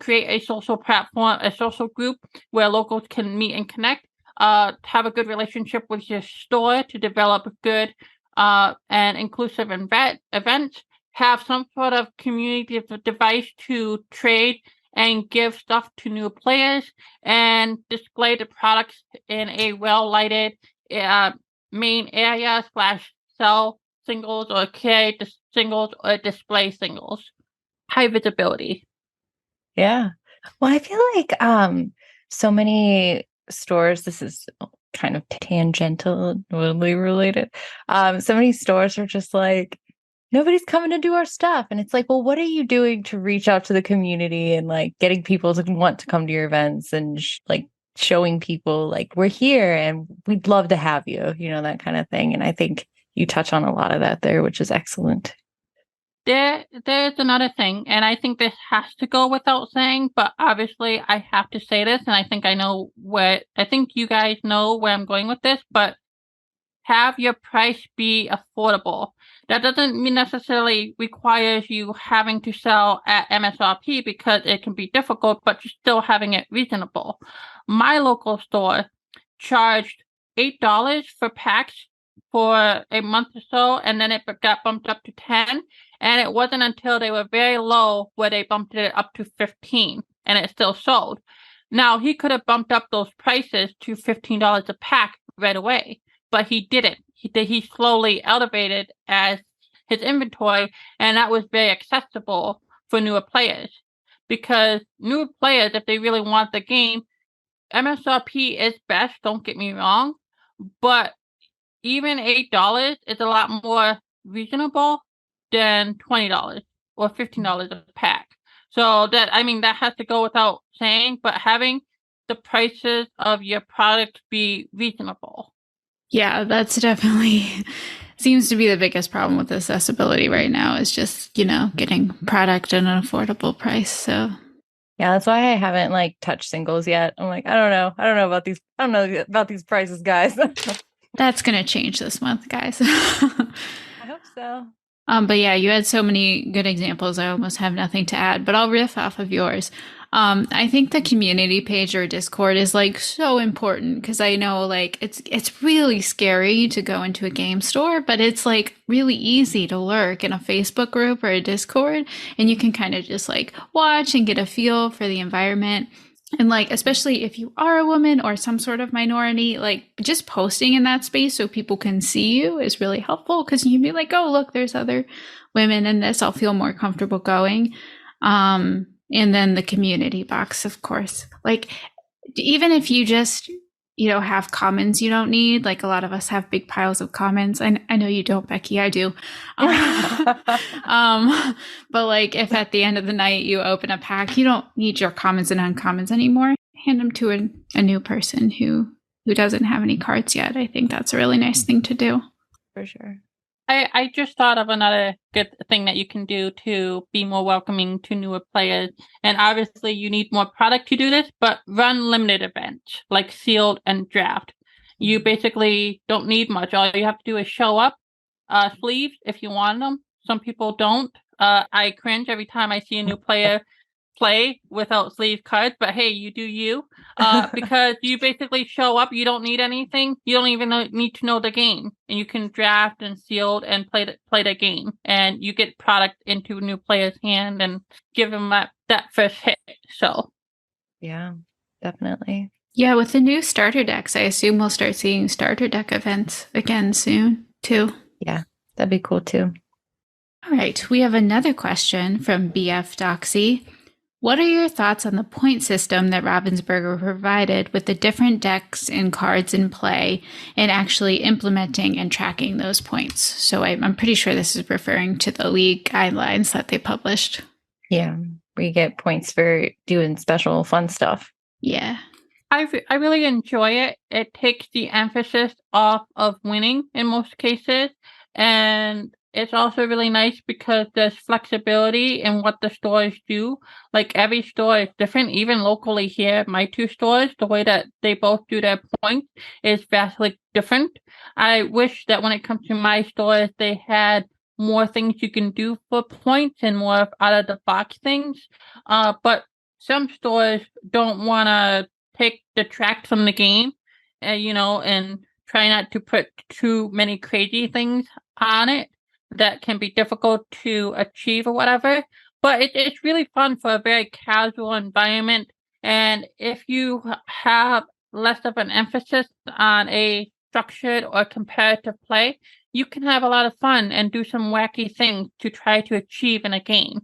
create a social platform, a social group where locals can meet and connect. Have a good relationship with your store to develop good and inclusive events. Have some sort of community device to trade and give stuff to new players and display the products in a well-lighted main area / sell singles or carry singles or display singles. High visibility. Yeah. Well, I feel like so many stores, this is kind of tangentially related. So many stores are just like, nobody's coming to do our stuff. And it's like, well, what are you doing to reach out to the community and like getting people to want to come to your events and like showing people like we're here and we'd love to have you, that kind of thing. And I think you touch on a lot of that there, which is excellent. There's another thing, and I think this has to go without saying, but obviously I have to say this, and I think you guys know where I'm going with this, but have your price be affordable. That doesn't necessarily requires you having to sell at MSRP because it can be difficult, but you're still having it reasonable. My local store charged $8 for packs for a month or so, and then it got bumped up to 10. And it wasn't until they were very low where they bumped it up to 15, and it still sold. Now, he could have bumped up those prices to $15 a pack right away, but he didn't. He slowly elevated as his inventory, and that was very accessible for newer players. Because newer players, if they really want the game, MSRP is best, don't get me wrong, but even $8 is a lot more reasonable than $20 or $15 a pack. So that has to go without saying, but having the prices of your product be reasonable. Yeah, that's definitely seems to be the biggest problem with accessibility right now is just, getting product at an affordable price. So yeah, that's why I haven't like touched singles yet. I'm like, I don't know about these prices, guys. That's going to change this month, guys. I hope so. But yeah, you had so many good examples. I almost have nothing to add, but I'll riff off of yours. I think the community page or Discord is like so important because I know like it's really scary to go into a game store, but it's like really easy to lurk in a Facebook group or a Discord, and you can kind of just like watch and get a feel for the environment. And like, especially if you are a woman or some sort of minority, like just posting in that space so people can see you is really helpful because you can be like, oh, look, there's other women in this. I'll feel more comfortable going. And then the community box, of course, like even if you just, have comments you don't need, like a lot of us have big piles of comments. I know you don't, Becky, I do. But like if at the end of the night you open a pack, you don't need your commons and uncommons anymore. Hand them to a new person who doesn't have any cards yet. I think that's a really nice thing to do. For sure. I just thought of another good thing that you can do to be more welcoming to newer players. And obviously you need more product to do this, but run limited events like sealed and draft. You basically don't need much. All you have to do is show up, sleeves if you want them. Some people don't. I cringe every time I see a new player play without sleeve cards, but hey, you do you. Because you basically show up, you don't need anything. You don't even need to know the game, and you can draft and sealed and play the game, and you get product into a new player's hand and give them that first hit. So, yeah, definitely. Yeah, with the new starter decks, I assume we'll start seeing starter deck events again soon too. Yeah, that'd be cool too. All right, we have another question from BF Doxy. What are your thoughts on the point system that Ravensburger provided with the different decks and cards in play and actually implementing and tracking those points? So I'm pretty sure this is referring to the league guidelines that they published. Yeah, we get points for doing special fun stuff. Yeah. I really enjoy it. It takes the emphasis off of winning in most cases, and it's also really nice because there's flexibility in what the stores do. Like every store is different, even locally here, my two stores, the way that they both do their points is vastly different. I wish that when it comes to my stores, they had more things you can do for points and more out of the box things. But some stores don't want to detract from the game, and try not to put too many crazy things on it that can be difficult to achieve or whatever. But it's really fun for a very casual environment. And if you have less of an emphasis on a structured or comparative play, you can have a lot of fun and do some wacky things to try to achieve in a game.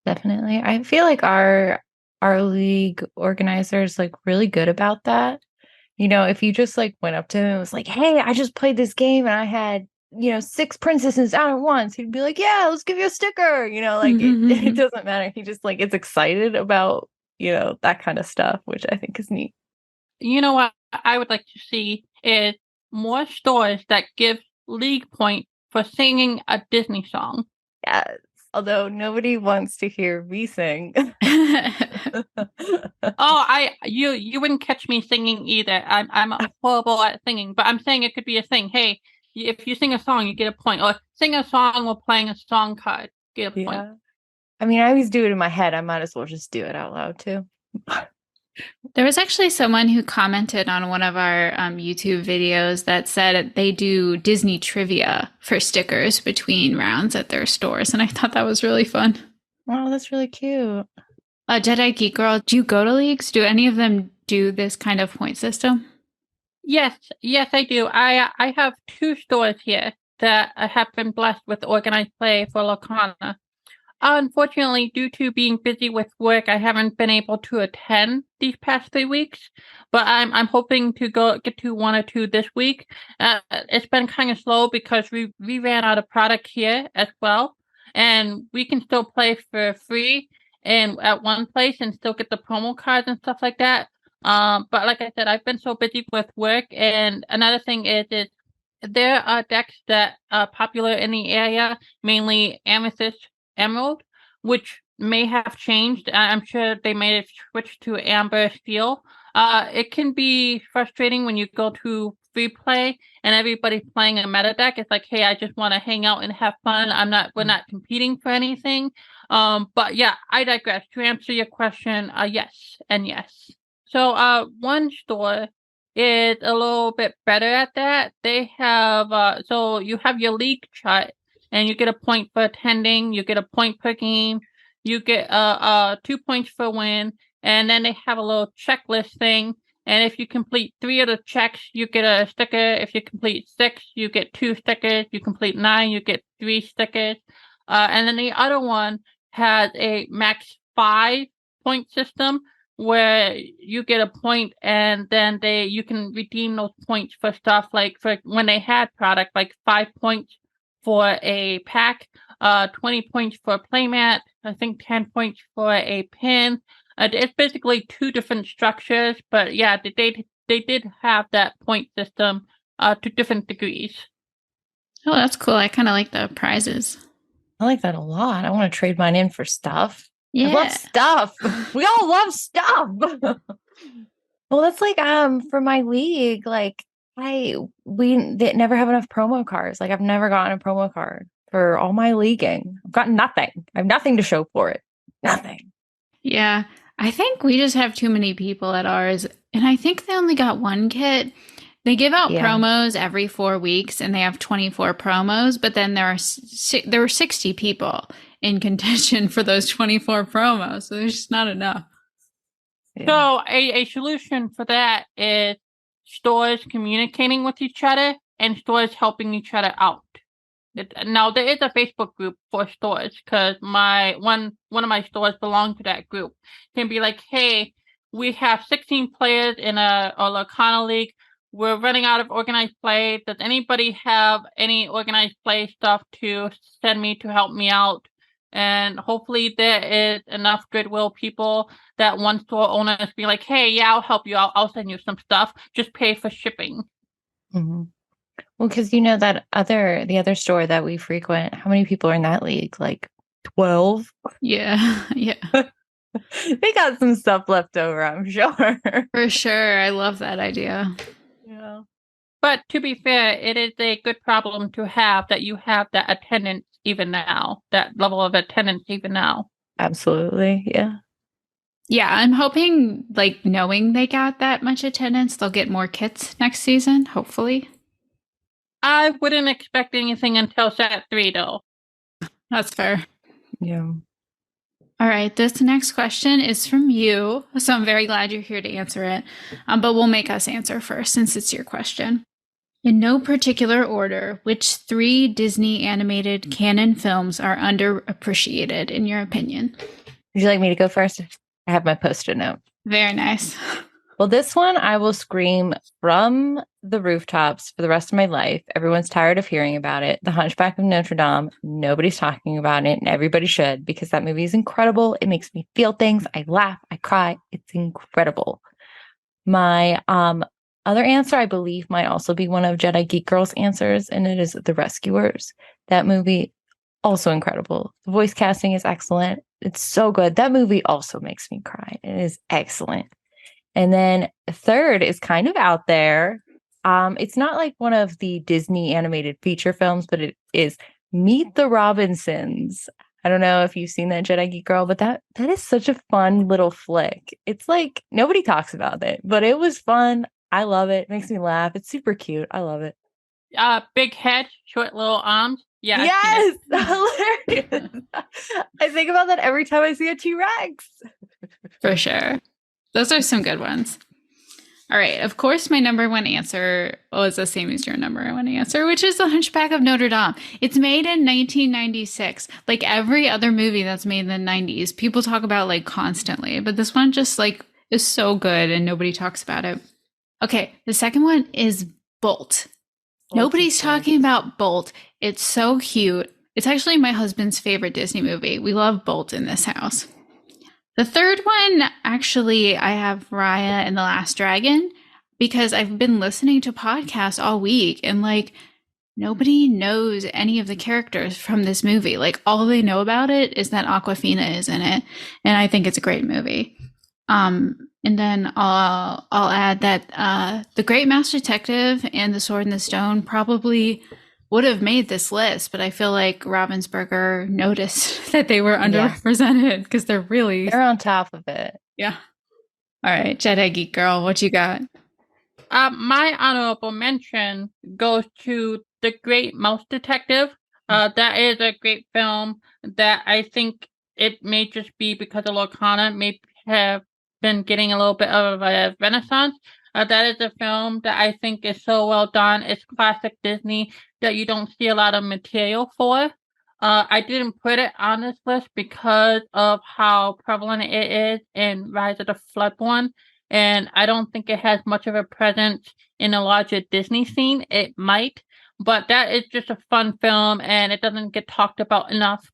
Definitely. I feel like our league organizers like really good about that. You know, if you just like went up to him and was like, "Hey, I just played this game and I had, 6 princesses out at once." He'd be like, "Yeah, let's give you a sticker." Like it doesn't matter. He just like is excited about, that kind of stuff, which I think is neat. You know what I would like to see is more stores that give league point for singing a Disney song. Yes. Although nobody wants to hear me sing. Oh, you wouldn't catch me singing either. I'm horrible at singing, but I'm saying it could be a thing. Hey, if you sing a song, you get a point. Or sing a song while playing a song card, get a point. Yeah. I mean, I always do it in my head. I might as well just do it out loud too. There was actually someone who commented on one of our YouTube videos that said they do Disney trivia for stickers between rounds at their stores. And I thought that was really fun. Oh, that's really cute. JediGeekGirl, do you go to leagues? Do any of them do this kind of point system? Yes, I do. I have 2 stores here that have been blessed with organized play for Lorcana. Unfortunately, due to being busy with work, I haven't been able to attend these past 3 weeks, but I'm hoping to get to 1 or 2 this week. It's been kind of slow because we ran out of product here as well, and we can still play for free and at one place and still get the promo cards and stuff like that. But like I said, I've been so busy with work, and another thing is there are decks that are popular in the area, mainly Amethyst Emerald, which may have changed. I'm sure they may have switched to Amber Steel. It can be frustrating when you go to free play and everybody's playing a meta deck. It's like, hey, I just want to hang out and have fun. We're not competing for anything. But yeah, I digress. To answer your question, yes and yes. So one store is a little bit better at that. They have so you have your league chart and you get a point for attending, you get a point per game, you get 2 points for win, and then they have a little checklist thing. And if you complete 3 of the checks, you get a sticker. If you complete 6, you get 2 stickers. You complete 9, you get 3 stickers. And then the other one has a max 5 point system where you get a point and then you can redeem those points for stuff like for when they had product, like 5 points for a pack, 20 points for a playmat, I think 10 points for a pin. It's basically 2 different structures, but yeah, they did have that point system to different degrees. Oh, that's cool. I kind of like the prizes. I like that a lot. I want to trade mine in for stuff. Yeah. I love stuff. We all love stuff. Well, that's like for my league, like we never have enough promo cards. Like I've never gotten a promo card for all my leaguing. I've got nothing. I have nothing to show for it. Nothing. Yeah. I think we just have too many people at ours. And I think they only got 1 kit. They give out promos every 4 weeks and they have 24 promos, but then there were 60 people in contention for those 24 promos. So there's just not enough. Yeah. So a solution for that is stores communicating with each other and stores helping each other out. Now there is a Facebook group for stores because one of my stores belong to that group. Can be like, hey, we have 16 players in a Lorcana league. We're running out of organized play. Does anybody have any organized play stuff to send me to help me out? And hopefully there is enough goodwill people that one store owner is be like, hey, yeah, I'll help you. I'll send you some stuff. Just pay for shipping. Mm-hmm. Well, because the other store that we frequent, how many people are in that league? Like 12? Yeah. Yeah. They got some stuff left over, I'm sure. For sure. I love that idea. Yeah. But to be fair, it is a good problem to have that you have that attendance even now, that level of attendance even now. Absolutely. Yeah. Yeah, I'm hoping, like, knowing they got that much attendance, they'll get more kits next season, hopefully. I wouldn't expect anything until set 3, though. That's fair. Yeah. All right, this next question is from you, so I'm very glad you're here to answer it. But we'll make us answer first since it's your question. In no particular order, which 3 Disney animated canon films are underappreciated in your opinion? Would you like me to go first? I have my post-it note. Very nice. Well, this one I will scream from the rooftops for the rest of my life. Everyone's tired of hearing about it. The Hunchback of Notre Dame. Nobody's talking about it, and everybody should, because that movie is incredible. It makes me feel things. I laugh. I cry. It's incredible. My other answer, I believe, might also be one of JediGeekGirl's answers, and it is The Rescuers. That movie, also incredible. The voice casting is excellent. It's so good. That movie also makes me cry. It is excellent. And then third is kind of out there. It's not like one of the Disney animated feature films, but it is Meet the Robinsons. I don't know if you've seen that, JediGeekGirl, but that is such a fun little flick. It's like nobody talks about it, but it was fun. I love it. It makes me laugh. It's super cute. I love it. Big head, short little arms. Yeah. Yes, hilarious. I think about that every time I see a T-Rex. For sure. Those are some good ones. All right. Of course, my number one answer was the same as your number one answer, which is The Hunchback of Notre Dame. It's made in 1996. Like every other movie that's made in the 90s, people talk about like constantly, but this one just like is so good and nobody talks about it. Okay. The second one is Bolt. Nobody's talking about Bolt. It's so cute. It's actually my husband's favorite Disney movie. We love Bolt in this house. The third one, actually, I have Raya and the Last Dragon because I've been listening to podcasts all week and like nobody knows any of the characters from this movie. Like all they know about it is that Awkwafina is in it, and I think it's a great movie. And then I'll add that The Great Mouse Detective and The Sword and the Stone probably would have made this list, but I feel like Ravensburger noticed that they were underrepresented because they're on top of it. Yeah. All right, JediGeekGirl, what you got? My honorable mention goes to The Great Mouse Detective. That is a great film that I think it may just be because of Lorcana may have been getting a little bit of a renaissance. That is a film that I think is so well done. It's classic Disney that you don't see a lot of material for. I didn't put it on this list because of how prevalent it is in Rise of the Floodborn, and I don't think it has much of a presence in a larger Disney scene. It might, but that is just a fun film, and it doesn't get talked about enough.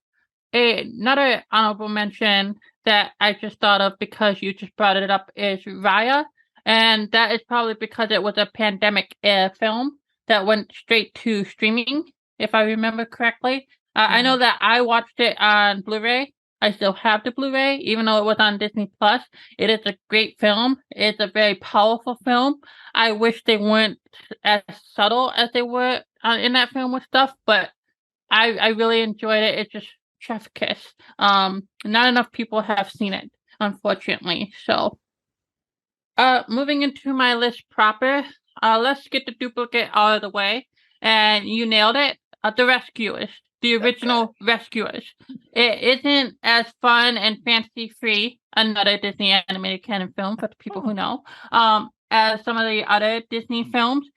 Another honorable mention that I just thought of because you just brought it up is Raya. And that is probably because it was a pandemic film that went straight to streaming, if I remember correctly. I know that I watched it on Blu-ray. I still have the Blu-ray, even though it was on Disney Plus. It is a great film. It's a very powerful film. I wish they weren't as subtle as they were in that film with stuff, but I really enjoyed it. It's just chef kiss. Not enough people have seen it, unfortunately. So, moving into my list proper, let's get the duplicate out of the way. And you nailed it. The Rescuers, the original Rescuers. It isn't as fun and fancy-free, another Disney animated canon film for the people who know, as some of the other Disney films.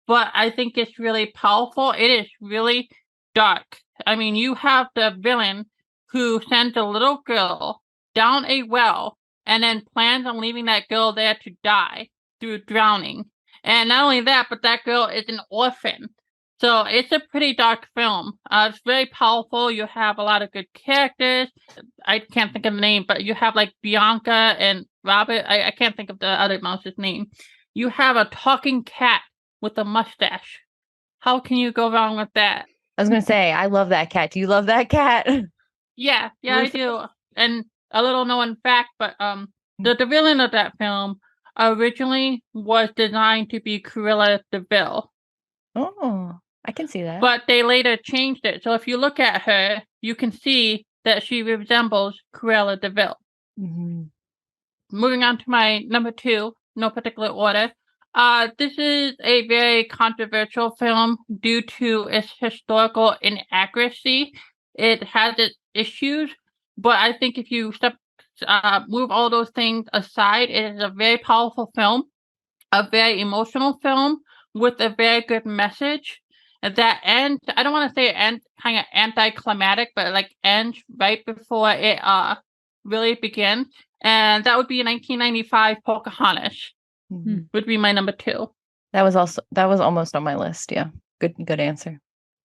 But I think it's really powerful. It is really dark. I mean, you have the villain who sends a little girl down a well and then plans on leaving that girl there to die through drowning. And not only that, but that girl is an orphan. So it's a pretty dark film. It's very powerful. You have a lot of good characters. I can't think of the name, but you have like Bianca and Robert. I can't think of the other mouse's name. You have a talking cat with a mustache. How can you go wrong with that? I was going to say, I love that cat. Do you love that cat? Yeah, I do. And a little known fact, but the villain of that film originally was designed to be Cruella de Vil. Oh, I can see that. But they later changed it. So if you look at her, you can see that she resembles Cruella de Vil. Mm-hmm. Moving on to my number 2, no particular order. This is a very controversial film due to its historical inaccuracy. It has its issues, But I think if you move all those things aside, it is a very powerful film, a very emotional film with a very good message. That ends, I don't want to say it ends kind of anticlimactic, but like ends right before it really begins. And that would be 1995 Pocahontas, would be my number 2. That was almost on my list. Yeah. Good answer.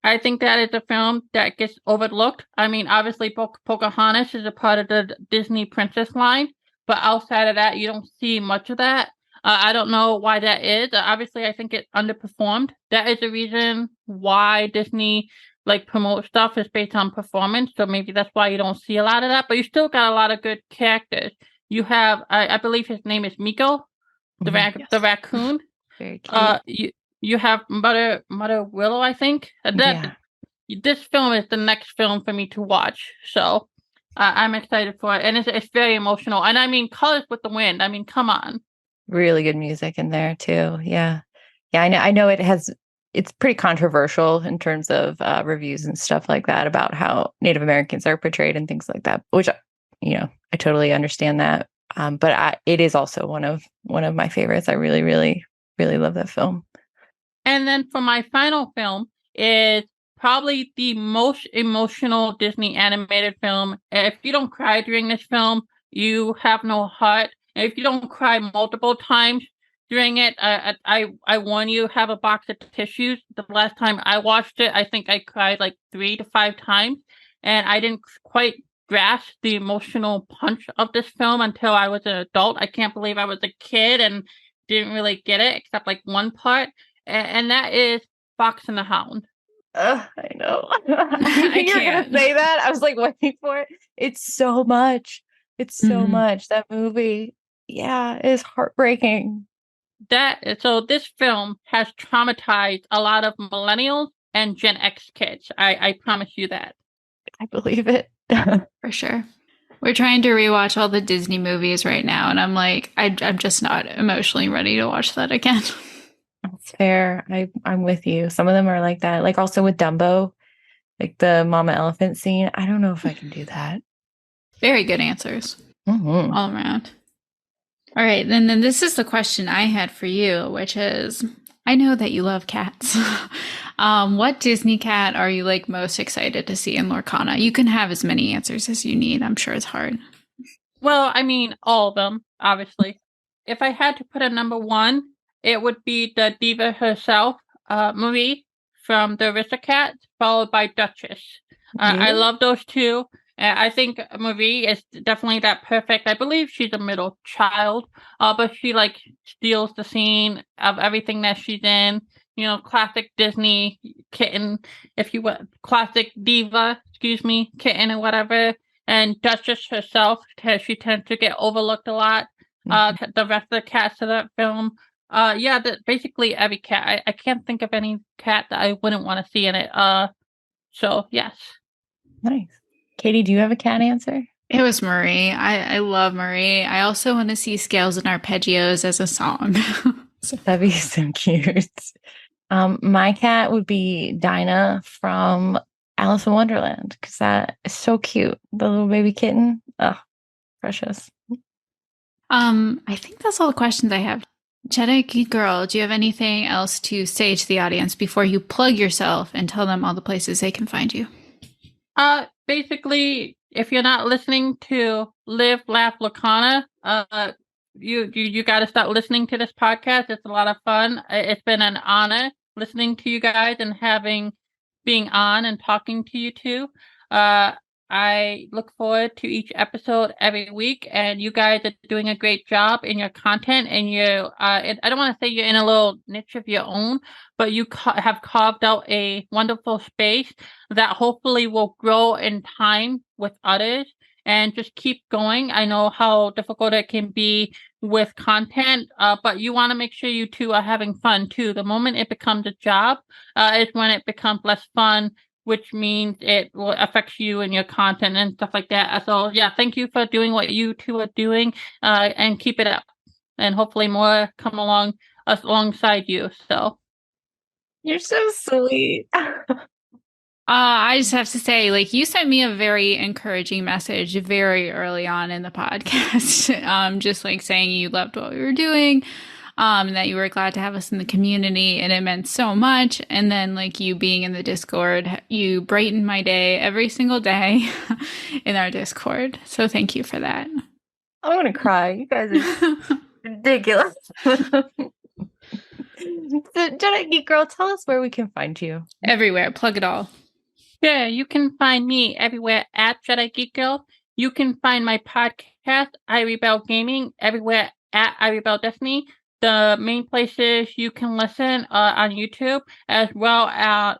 I think that is a film that gets overlooked. I mean, obviously, Pocahontas is a part of the Disney princess line, but outside of that, you don't see much of that. I don't know why that is. Obviously, I think it underperformed. That is the reason why Disney promote stuff is based on performance. So maybe that's why you don't see a lot of that. But you still got a lot of good characters. You have, I believe his name is Miko, the raccoon. Very cute. You have Mother Willow, I think. This film is the next film for me to watch. So I'm excited for it. And it's very emotional. And I mean, Colors with the Wind. I mean, come on. Really good music in there too. Yeah. Yeah, I know it's pretty controversial in terms of reviews and stuff like that about how Native Americans are portrayed and things like that, which, I totally understand that. But it is also one of my favorites. I really, really, really love that film. And then for my final film is probably the most emotional Disney animated film. If you don't cry during this film, you have no heart. And if you don't cry multiple times during it, I warn you, have a box of tissues. The last time I watched it, I think I cried 3 to 5 times. And I didn't quite grasp the emotional punch of this film until I was an adult. I can't believe I was a kid and didn't really get it except one part. And that is Fox and the Hound. I know. I think you were going to say that. I was waiting for it. It's so much. It's so much. That movie, yeah, is heartbreaking. So this film has traumatized a lot of millennials and Gen X kids. I promise you that. I believe it. For sure. We're trying to rewatch all the Disney movies right now, and I'm I'm just not emotionally ready to watch that again. That's fair. I'm with you. Some of them are like that. Also with Dumbo, the mama elephant scene. I don't know if I can do that. Very good answers all around. All right, then this is the question I had for you, which is, I know that you love cats. What Disney cat are you most excited to see in Lorcana? You can have as many answers as you need. I'm sure it's hard. Well, I mean, all of them, obviously. If I had to put a number 1, it would be the diva herself, Marie from the Aristocats, followed by Duchess. I love those two. I think Marie is definitely that perfect. I believe she's a middle child, but she steals the scene of everything that she's in. Classic Disney kitten, if you will, classic diva, kitten or whatever. And Duchess herself, she tends to get overlooked a lot. The rest of the cast of that film. Basically every cat. I can't think of any cat that I wouldn't want to see in it. So yes. Nice. Katie, do you have a cat answer? It was Marie. I love Marie. I also want to see Scales and Arpeggios as a song. That'd be so cute. My cat would be Dinah from Alice in Wonderland, because that is so cute. The little baby kitten. Oh, precious. I think that's all the questions I have. JediGeekGirl, do you have anything else to say to the audience before you plug yourself and tell them all the places they can find you? Basically, if you're not listening to Live, Laugh, Lorcana, you got to start listening to this podcast. It's a lot of fun. It's been an honor listening to you guys and being on and talking to you two. I look forward to each episode every week, and you guys are doing a great job in your content. And I don't want to say you're in a little niche of your own, but you have carved out a wonderful space that hopefully will grow in time with others. And just keep going. I know how difficult it can be with content, but you want to make sure you two are having fun too. The moment it becomes a job is when it becomes less fun, which means it will affect you and your content and stuff like that. So yeah, thank you for doing what you two are doing, and keep it up. And hopefully more come alongside you. So you're so sweet. I just have to say, like, you sent me a very encouraging message very early on in the podcast. Just like saying you loved what we were doing, that you were glad to have us in the community, and it meant so much. And then, like, you being in the Discord, you brightened my day every single day in our Discord. So thank you for that. I'm gonna cry. You guys are ridiculous. So, JediGeekGirl, tell us where we can find you. Everywhere. Plug it all. Yeah, you can find me everywhere at JediGeekGirl. You can find my podcast, I Rebel Gaming, everywhere at I Rebel Destiny. The main places you can listen on YouTube, as well as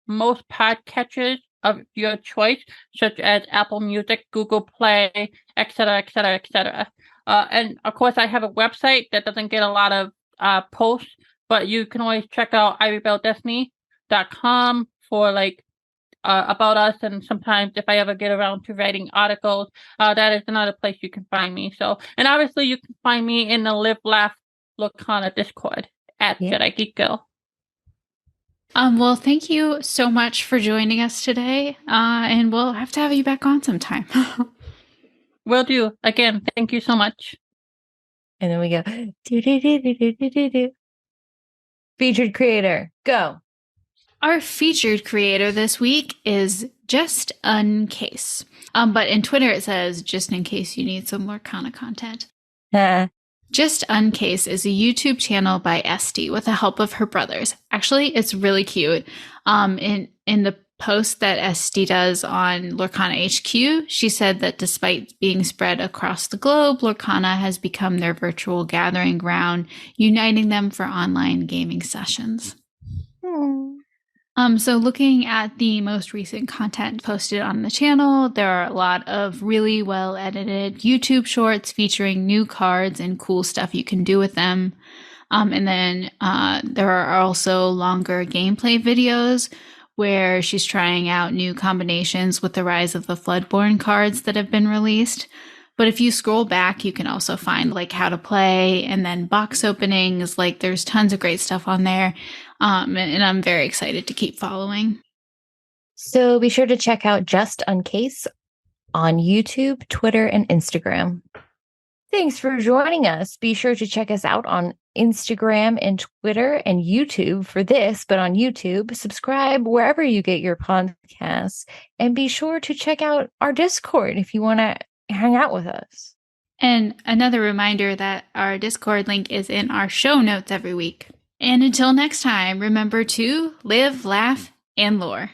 most podcatchers of your choice, such as Apple Music, Google Play, etc., etc., etc. And of course, I have a website that doesn't get a lot of posts, but you can always check out irebeldestiny.com for like about us, and sometimes if I ever get around to writing articles, that is another place you can find me. So, and obviously you can find me in the Live Laugh Lorcana Discord at JediGeekGirl. Well, thank you so much for joining us today, and we'll have to have you back on sometime. Will do. Again, thank you so much. And then we go do. Featured creator, go. Our featured creator this week is JustUnCase. But in Twitter it says, just in case you need some Lorcana content. JustUnCase is a YouTube channel by Esty with the help of her brothers. Actually, it's really cute. In the post that Esty does on Lorcana HQ, she said that despite being spread across the globe, Lorcana has become their virtual gathering ground, uniting them for online gaming sessions. So looking at the most recent content posted on the channel, there are a lot of really well edited YouTube shorts featuring new cards and cool stuff you can do with them. And then there are also longer gameplay videos where she's trying out new combinations with the rise of the Floodborn cards that have been released. But if you scroll back, you can also find like how to play and then box openings. Like there's tons of great stuff on there. And I'm very excited to keep following. So be sure to check out JustUnCase on YouTube, Twitter, and Instagram. Thanks for joining us. Be sure to check us out on Instagram and Twitter and YouTube for this, but on YouTube, subscribe wherever you get your podcasts, and be sure to check out our Discord if you want to hang out with us. And another reminder that our Discord link is in our show notes every week. And until next time, remember to live, laugh, and lore.